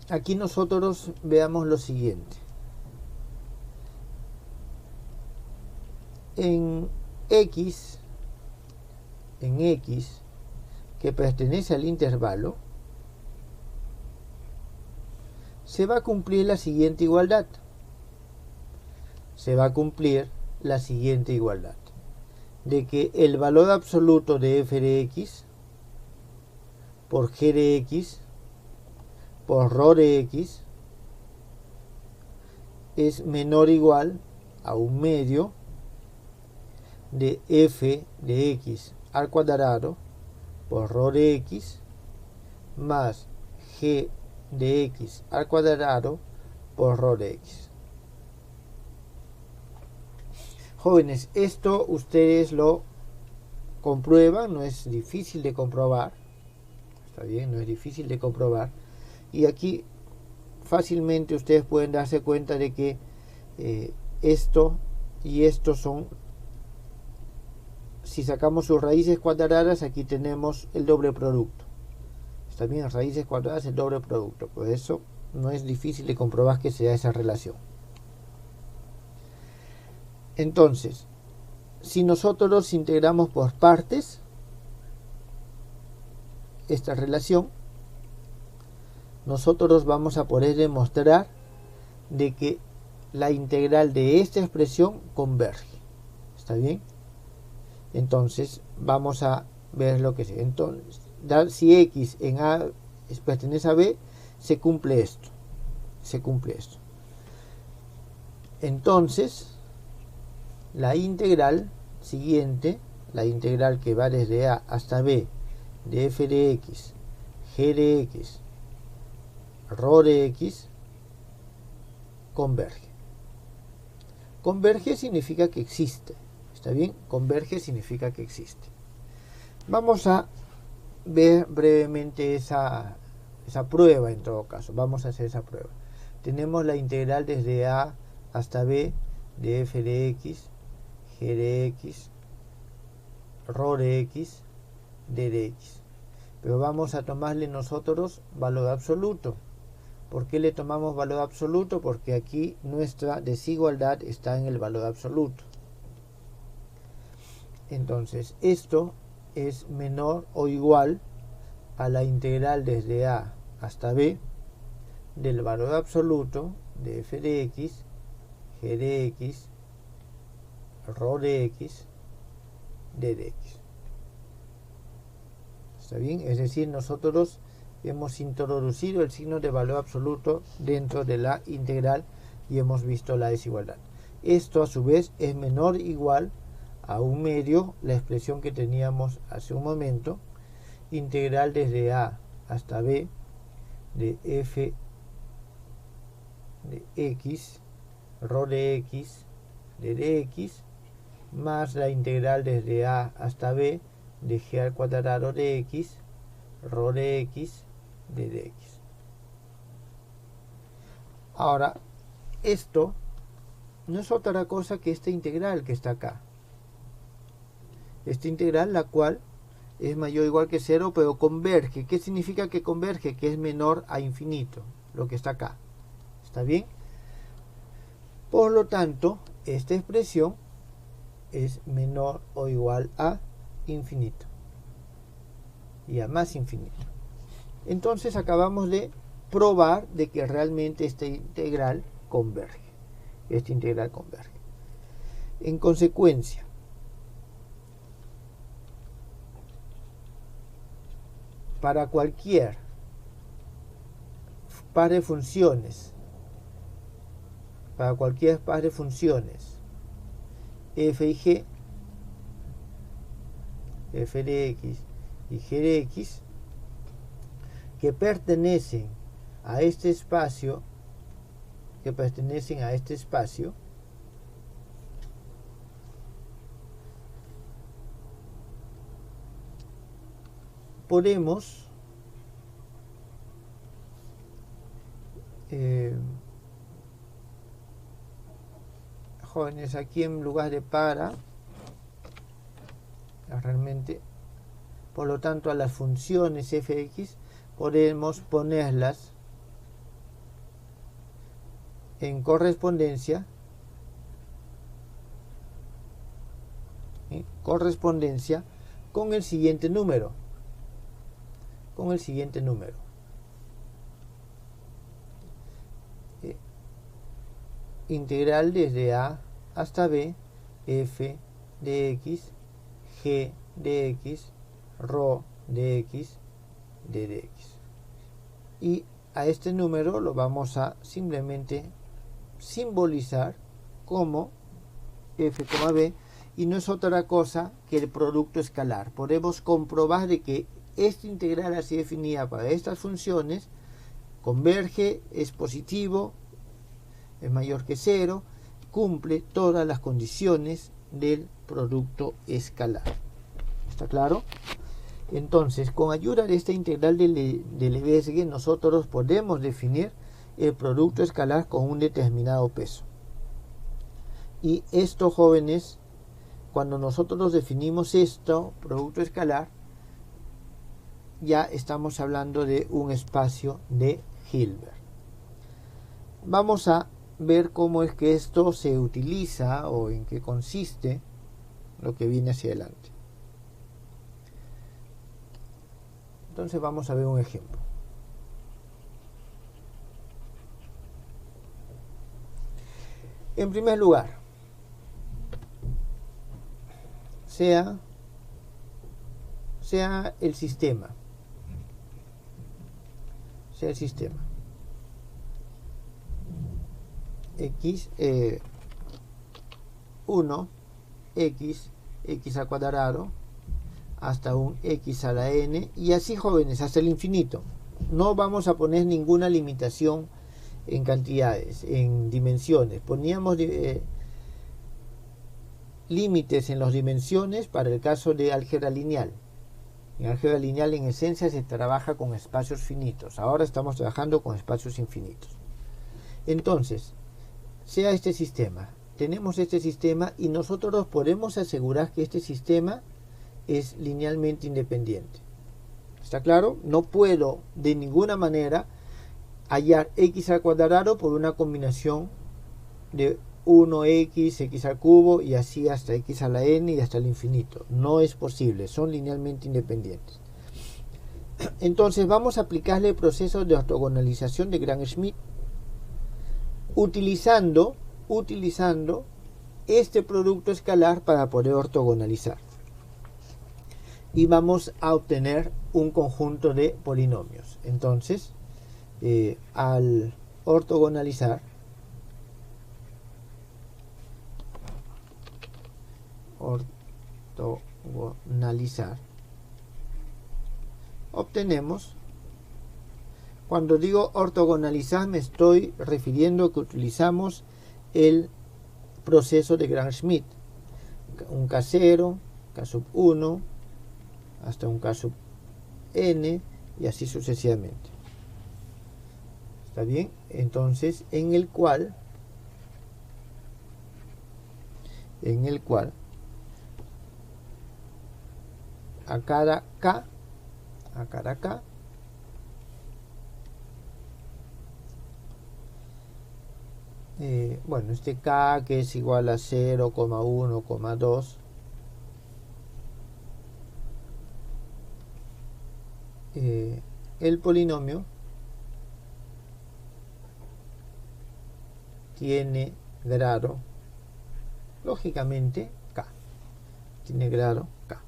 Aquí nosotros veamos lo siguiente. En X, que pertenece al intervalo, se va a cumplir la siguiente igualdad. De que el valor absoluto de f de x por g de x por rho de x es menor o igual a 1/2 de f de x al cuadrado por rho de x más g de x al cuadrado por rho de x. Jóvenes, esto ustedes lo comprueban, no es difícil de comprobar. Está bien, no es difícil de comprobar. Y aquí fácilmente ustedes pueden darse cuenta de que esto y esto son, si sacamos sus raíces cuadradas, aquí tenemos el doble producto. Está bien, raíces cuadradas, el doble producto. Por eso no es difícil de comprobar que sea esa relación. Entonces, si nosotros integramos por partes esta relación, nosotros vamos a poder demostrar de que la integral de esta expresión converge. ¿Está bien? Entonces, vamos a ver lo que es. Entonces, si x en A pertenece a B, se cumple esto. Entonces, la integral siguiente, la integral que va desde A hasta B de f de x, g de x, rho de x, converge. Converge significa que existe. ¿Está bien? Converge significa que existe. Vamos a ver brevemente esa prueba en todo caso. Vamos a hacer esa prueba. Tenemos la integral desde A hasta B de f de x, g de x, rho de x, d de x. Pero vamos a tomarle nosotros valor absoluto. ¿Por qué le tomamos valor absoluto? Porque aquí nuestra desigualdad está en el valor absoluto. Entonces, esto es menor o igual a la integral desde a hasta b del valor absoluto de f de x, g de x, rho de x, d de x. ¿Está bien? Es decir, nosotros hemos introducido el signo de valor absoluto dentro de la integral y hemos visto la desigualdad. Esto a su vez es menor o igual a 1/2 la expresión que teníamos hace un momento, integral desde a hasta b de f de x, rho de x, d de x, más la integral desde a hasta b de g al cuadrado de x, rho de x, d de x. Ahora, esto no es otra cosa que esta integral que está acá. Esta integral, la cual es mayor o igual que 0, pero converge. ¿Qué significa que converge? Que es menor a infinito, lo que está acá. ¿Está bien? Por lo tanto, esta expresión es menor o igual a infinito. Y a más infinito. Entonces acabamos de probar de que realmente esta integral converge. Esta integral converge. En consecuencia, para cualquier par de funciones, f y g, f de x y g de x, que pertenecen a este espacio, podemos jóvenes, aquí en lugar de para, realmente, por lo tanto, a las funciones fx podemos ponerlas en correspondencia con el siguiente número. Integral desde a hasta b, f de x, g de x, rho de x, d de x. Y a este número lo vamos a simplemente simbolizar como f, b, y no es otra cosa que el producto escalar. Podemos comprobar de que esta integral así definida para estas funciones converge, es positivo, es mayor que 0, cumple todas las condiciones del producto escalar. ¿Está claro? Entonces, con ayuda de esta integral de Lebesgue, nosotros podemos definir el producto escalar con un determinado peso. Y esto, jóvenes, cuando nosotros definimos esto, producto escalar, ya estamos hablando de un espacio de Hilbert. Vamos a ver cómo es que esto se utiliza o en qué consiste lo que viene hacia adelante. Entonces vamos a ver un ejemplo. En primer lugar, sea el sistema. X 1 x al cuadrado hasta un x a la n, y así, jóvenes, hasta el infinito. No vamos a poner ninguna limitación en cantidades, en dimensiones. Poníamos límites en las dimensiones para el caso de álgebra lineal. En álgebra lineal, en esencia, se trabaja con espacios finitos. Ahora estamos trabajando con espacios infinitos. Entonces, sea este sistema, tenemos este sistema y nosotros podemos asegurar que este sistema es linealmente independiente. ¿Está claro? No puedo de ninguna manera hallar x al cuadrado por una combinación de 1x, x al cubo y así hasta x a la n y hasta el infinito. No es posible, son linealmente independientes. Entonces vamos a aplicarle el proceso de ortogonalización de Gram-Schmidt utilizando este producto escalar para poder ortogonalizar. Y vamos a obtener un conjunto de polinomios. Entonces, al ortogonalizar, obtenemos, cuando digo ortogonalizar me estoy refiriendo a que utilizamos el proceso de Gram-Schmidt, un K0, K sub 1, hasta un K sub n y así sucesivamente. ¿Está bien? Entonces, en el cual a cada K, bueno, este K que es igual a 0,1, 2, el polinomio tiene grado, lógicamente, K. Tiene grado K.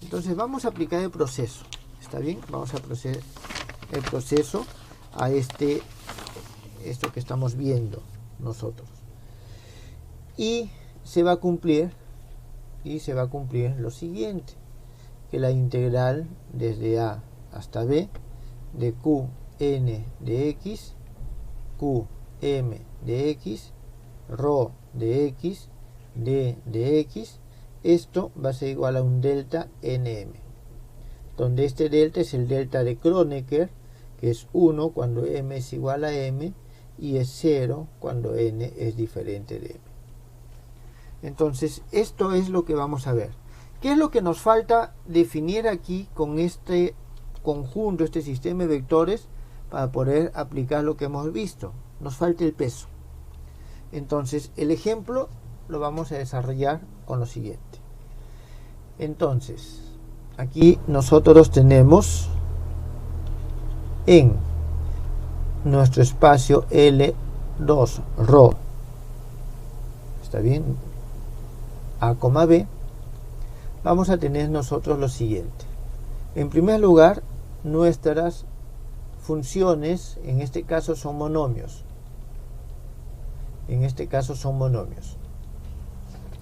Entonces vamos a aplicar el proceso. ¿Está bien? Vamos a proceder el proceso a esto que estamos viendo nosotros. Y se va a cumplir lo siguiente, que la integral desde A hasta B de Qn de x, Qm de x, ρ de x, d de x, esto va a ser igual a un delta nm, donde este delta es el delta de Kronecker, que es 1 cuando m es igual a m y es 0 cuando n es diferente de m. Entonces esto es lo que vamos a ver. ¿Qué es lo que nos falta definir aquí con este conjunto, este sistema de vectores, para poder aplicar lo que hemos visto? Nos falta el peso. Entonces el ejemplo lo vamos a desarrollar con lo siguiente. Entonces aquí nosotros tenemos en nuestro espacio L2 ρ, está bien, A, B, vamos a tener nosotros lo siguiente. En primer lugar, nuestras funciones, en este caso son monomios.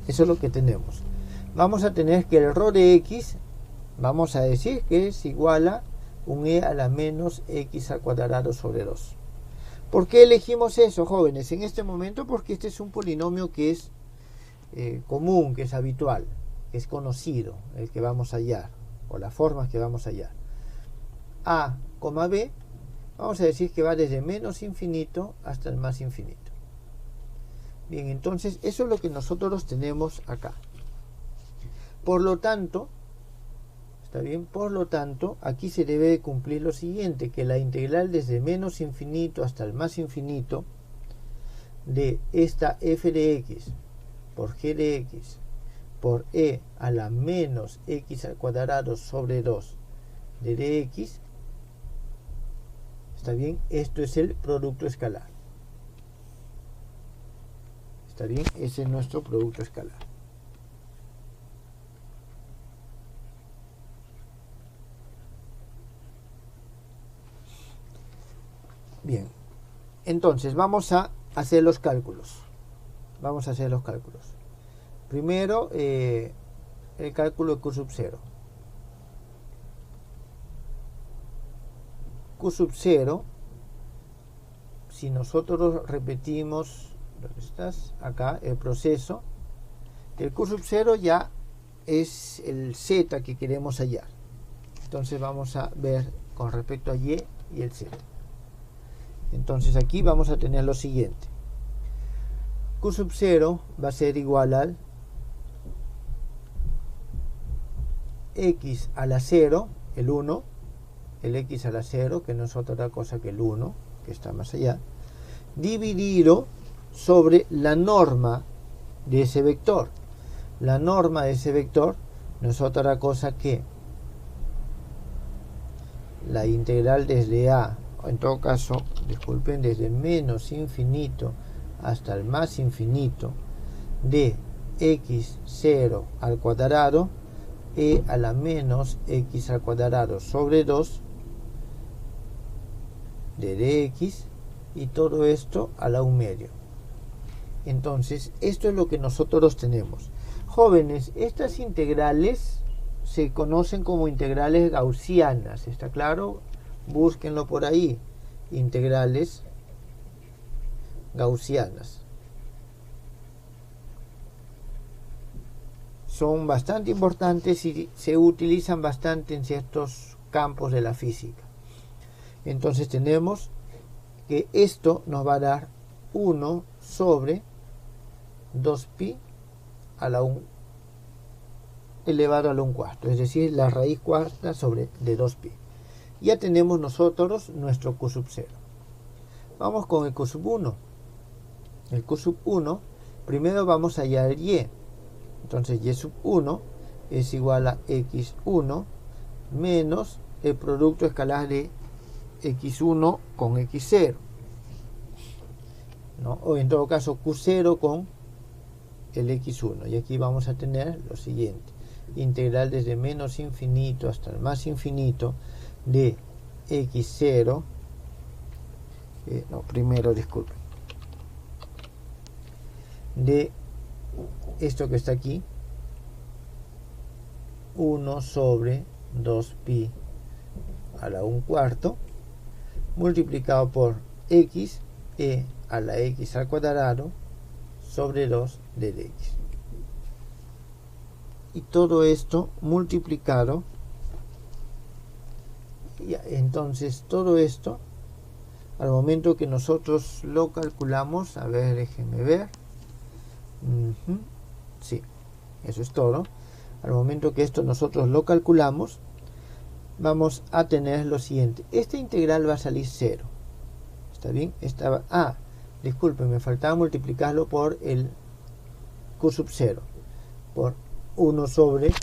Eso es lo que tenemos. Vamos a tener que el ρ de x, vamos a decir que es igual a un e a la menos x al cuadrado sobre 2. ¿Por qué elegimos eso, jóvenes? En este momento porque este es un polinomio que es común, que es habitual, que es conocido, el que vamos a hallar, o las formas que vamos a hallar. A, B, vamos a decir que va desde menos infinito hasta el más infinito. Bien, entonces eso es lo que nosotros tenemos acá. Por lo tanto, ¿está bien? Por lo tanto, aquí se debe de cumplir lo siguiente, que la integral desde menos infinito hasta el más infinito de esta f de x por g de x por e a la menos x al cuadrado sobre 2 de dx, ¿está bien? Esto es el producto escalar. ¿Está bien? Ese es nuestro producto escalar. Bien, entonces vamos a hacer los cálculos. Primero, el cálculo de Q sub 0. Q sub 0, si nosotros repetimos, ¿dónde estás? Acá, el proceso, el Q sub 0 ya es el z que queremos hallar. Entonces vamos a ver con respecto a y el z. Entonces aquí vamos a tener lo siguiente. Q sub 0 va a ser igual al x a la 0, el 1, el x a la 0, que no es otra cosa que el 1, que está más allá, dividido sobre la norma de ese vector. La norma de ese vector no es otra cosa que la integral desde a, o en todo caso, disculpen, desde menos infinito hasta el más infinito de x0 al cuadrado e a la menos x al cuadrado sobre 2 de dx, y todo esto a la 1 medio. Entonces, esto es lo que nosotros tenemos. Jóvenes, estas integrales se conocen como integrales gaussianas, ¿está claro? Búsquenlo por ahí, integrales gaussianas. Son bastante importantes y se utilizan bastante en ciertos campos de la física. Entonces tenemos que esto nos va a dar 1 sobre 2pi a la 1 elevado a la 1 cuarto, es decir, la raíz cuarta sobre de 2pi. Ya tenemos nosotros nuestro q sub 0. Vamos con el q sub 1. El q sub 1, primero vamos a hallar y. Entonces y sub 1 es igual a x1 menos el producto escalar de x1 con x0, ¿no? O en todo caso q0 con el x1. Y aquí vamos a tener lo siguiente: integral desde menos infinito hasta el más infinito de x0, primero disculpen, de esto que está aquí, 1 sobre 2pi a la 1 cuarto, multiplicado por x e a la x al cuadrado sobre 2 de dx. Y todo esto multiplicado, y entonces todo esto, al momento que nosotros lo calculamos, a ver, déjenme ver, sí, eso es todo. Al momento que esto nosotros lo calculamos, vamos a tener lo siguiente: esta integral va a salir 0, ¿está bien? Disculpen, me faltaba multiplicarlo por el q sub 0, por 1 sobre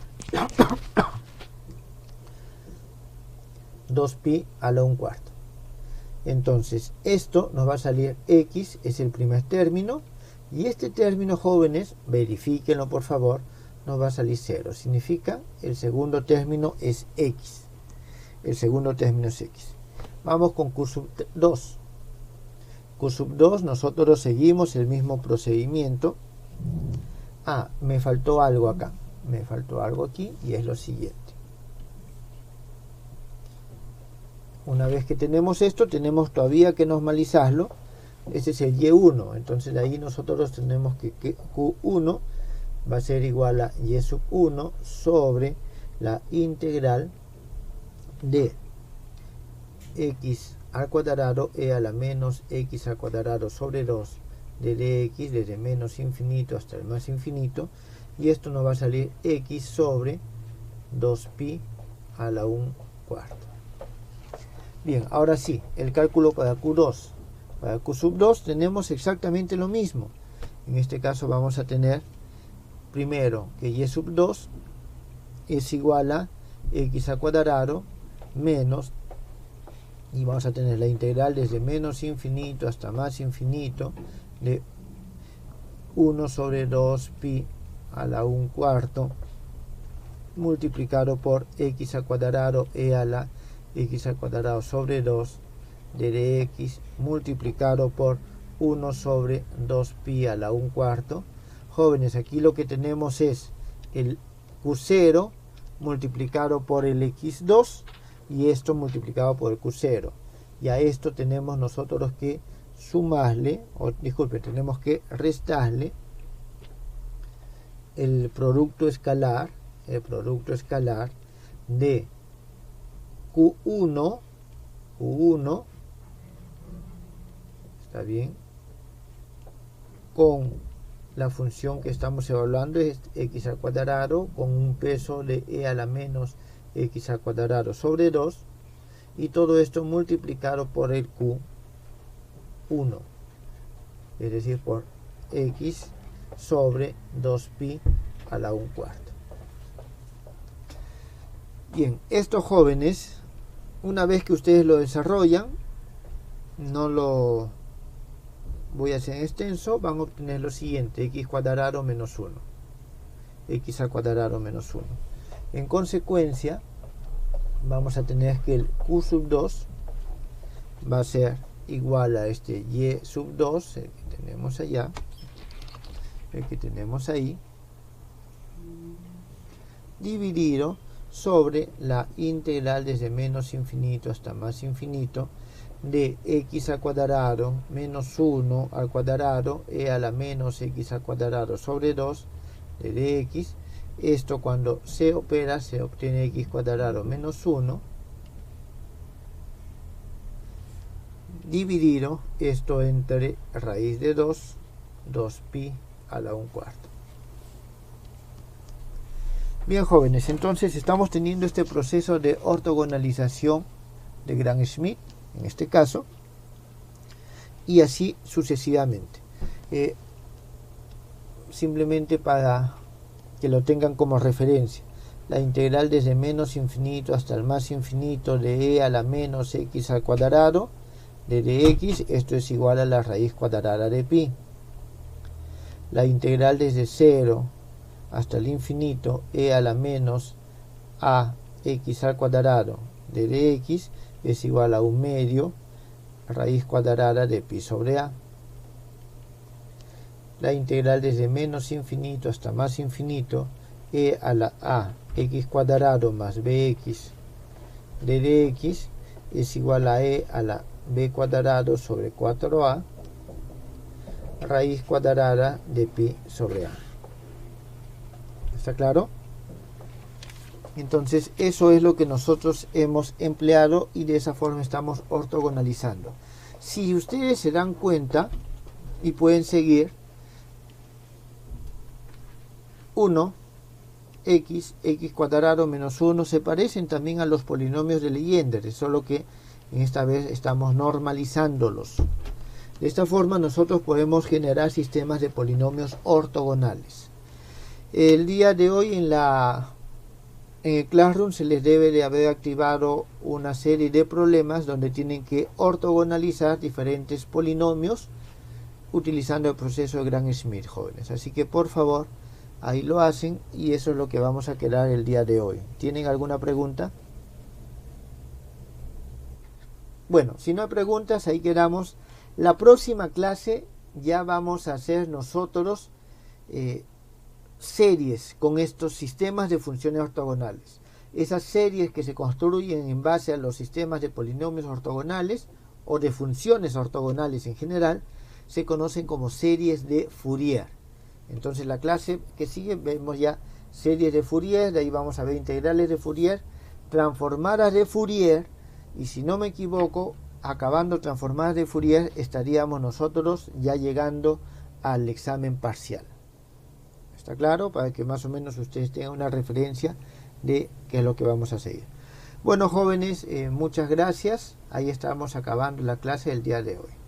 2pi a la 1 cuarto. Entonces esto nos va a salir x, es el primer término, y este término, jóvenes, verifíquenlo por favor, nos va a salir 0. Significa el segundo término es x. El segundo término es x. Vamos con q sub 2. Q sub 2, nosotros seguimos el mismo procedimiento. Me faltó algo acá. Me faltó algo aquí, y es lo siguiente. Una vez que tenemos esto, tenemos todavía que normalizarlo. Ese es el y1. Entonces de ahí nosotros tenemos que q1 va a ser igual a y sub 1 sobre la integral de x al cuadrado e a la menos x al cuadrado sobre 2 de dx, desde menos infinito hasta el más infinito, y esto nos va a salir x sobre 2pi a la 1 cuarto. Bien, ahora sí, el cálculo para q2. Para q sub 2 tenemos exactamente lo mismo. En este caso vamos a tener primero que y sub 2 es igual a x al cuadrado menos, y vamos a tener la integral desde menos infinito hasta más infinito de 1 sobre 2pi a la 1 cuarto multiplicado por x al cuadrado e a la x al cuadrado sobre 2 de dx multiplicado por 1 sobre 2pi a la 1 cuarto. Jóvenes, aquí lo que tenemos es el q0 multiplicado por el x2 y esto multiplicado por el q0. Y a esto tenemos nosotros que sumarle, tenemos que restarle el producto escalar de q1, está bien, con la función que estamos evaluando, es x al cuadrado con un peso de e a la menos x al cuadrado sobre 2, y todo esto multiplicado por el q1, es decir, por x sobre 2pi a la 1 cuarto. Bien, estos jóvenes Una vez que ustedes lo desarrollan, no lo voy a hacer en extenso, van a obtener lo siguiente: x cuadrado menos 1, x al cuadrado menos 1. En consecuencia, vamos a tener que el q sub 2 va a ser igual a este y sub 2, el que tenemos allá, el que tenemos ahí, dividido sobre la integral desde menos infinito hasta más infinito de x al cuadrado menos 1 al cuadrado e a la menos x al cuadrado sobre 2 de dx. Esto, cuando se opera, se obtiene x cuadrado menos 1 dividido esto entre raíz de 2 pi a la 1/4. Bien, jóvenes, entonces estamos teniendo este proceso de ortogonalización de Gram-Schmidt, en este caso, y así sucesivamente. Simplemente para que lo tengan como referencia, la integral desde menos infinito hasta el más infinito de e a la menos x al cuadrado de dx, esto es igual a la raíz cuadrada de pi. La integral desde 0 hasta el infinito e a la menos a x al cuadrado de dx es igual a 1/2 raíz cuadrada de pi sobre a. La integral desde menos infinito hasta más infinito e a la a x cuadrado más bx de dx es igual a e a la b cuadrado sobre 4a raíz cuadrada de pi sobre a. ¿Está claro? Entonces eso es lo que nosotros hemos empleado y de esa forma estamos ortogonalizando. Si ustedes se dan cuenta y pueden seguir, 1, x cuadrado menos 1 se parecen también a los polinomios de Legendre, solo que en esta vez estamos normalizándolos. De esta forma nosotros podemos generar sistemas de polinomios ortogonales. El día de hoy en el Classroom se les debe de haber activado una serie de problemas donde tienen que ortogonalizar diferentes polinomios utilizando el proceso de Gram-Schmidt, jóvenes. Así que por favor, ahí lo hacen y eso es lo que vamos a quedar el día de hoy. ¿Tienen alguna pregunta? Bueno, si no hay preguntas, ahí quedamos. La próxima clase ya vamos a hacer nosotros series con estos sistemas de funciones ortogonales. Esas series que se construyen en base a los sistemas de polinomios ortogonales o de funciones ortogonales en general se conocen como series de Fourier. Entonces la clase que sigue vemos ya series de Fourier, de ahí vamos a ver integrales de Fourier, transformadas de Fourier, y si no me equivoco, acabando transformadas de Fourier estaríamos nosotros ya llegando al examen parcial. ¿Está claro? Para que más o menos ustedes tengan una referencia de qué es lo que vamos a seguir. Bueno, jóvenes, muchas gracias. Ahí estamos acabando la clase del día de hoy.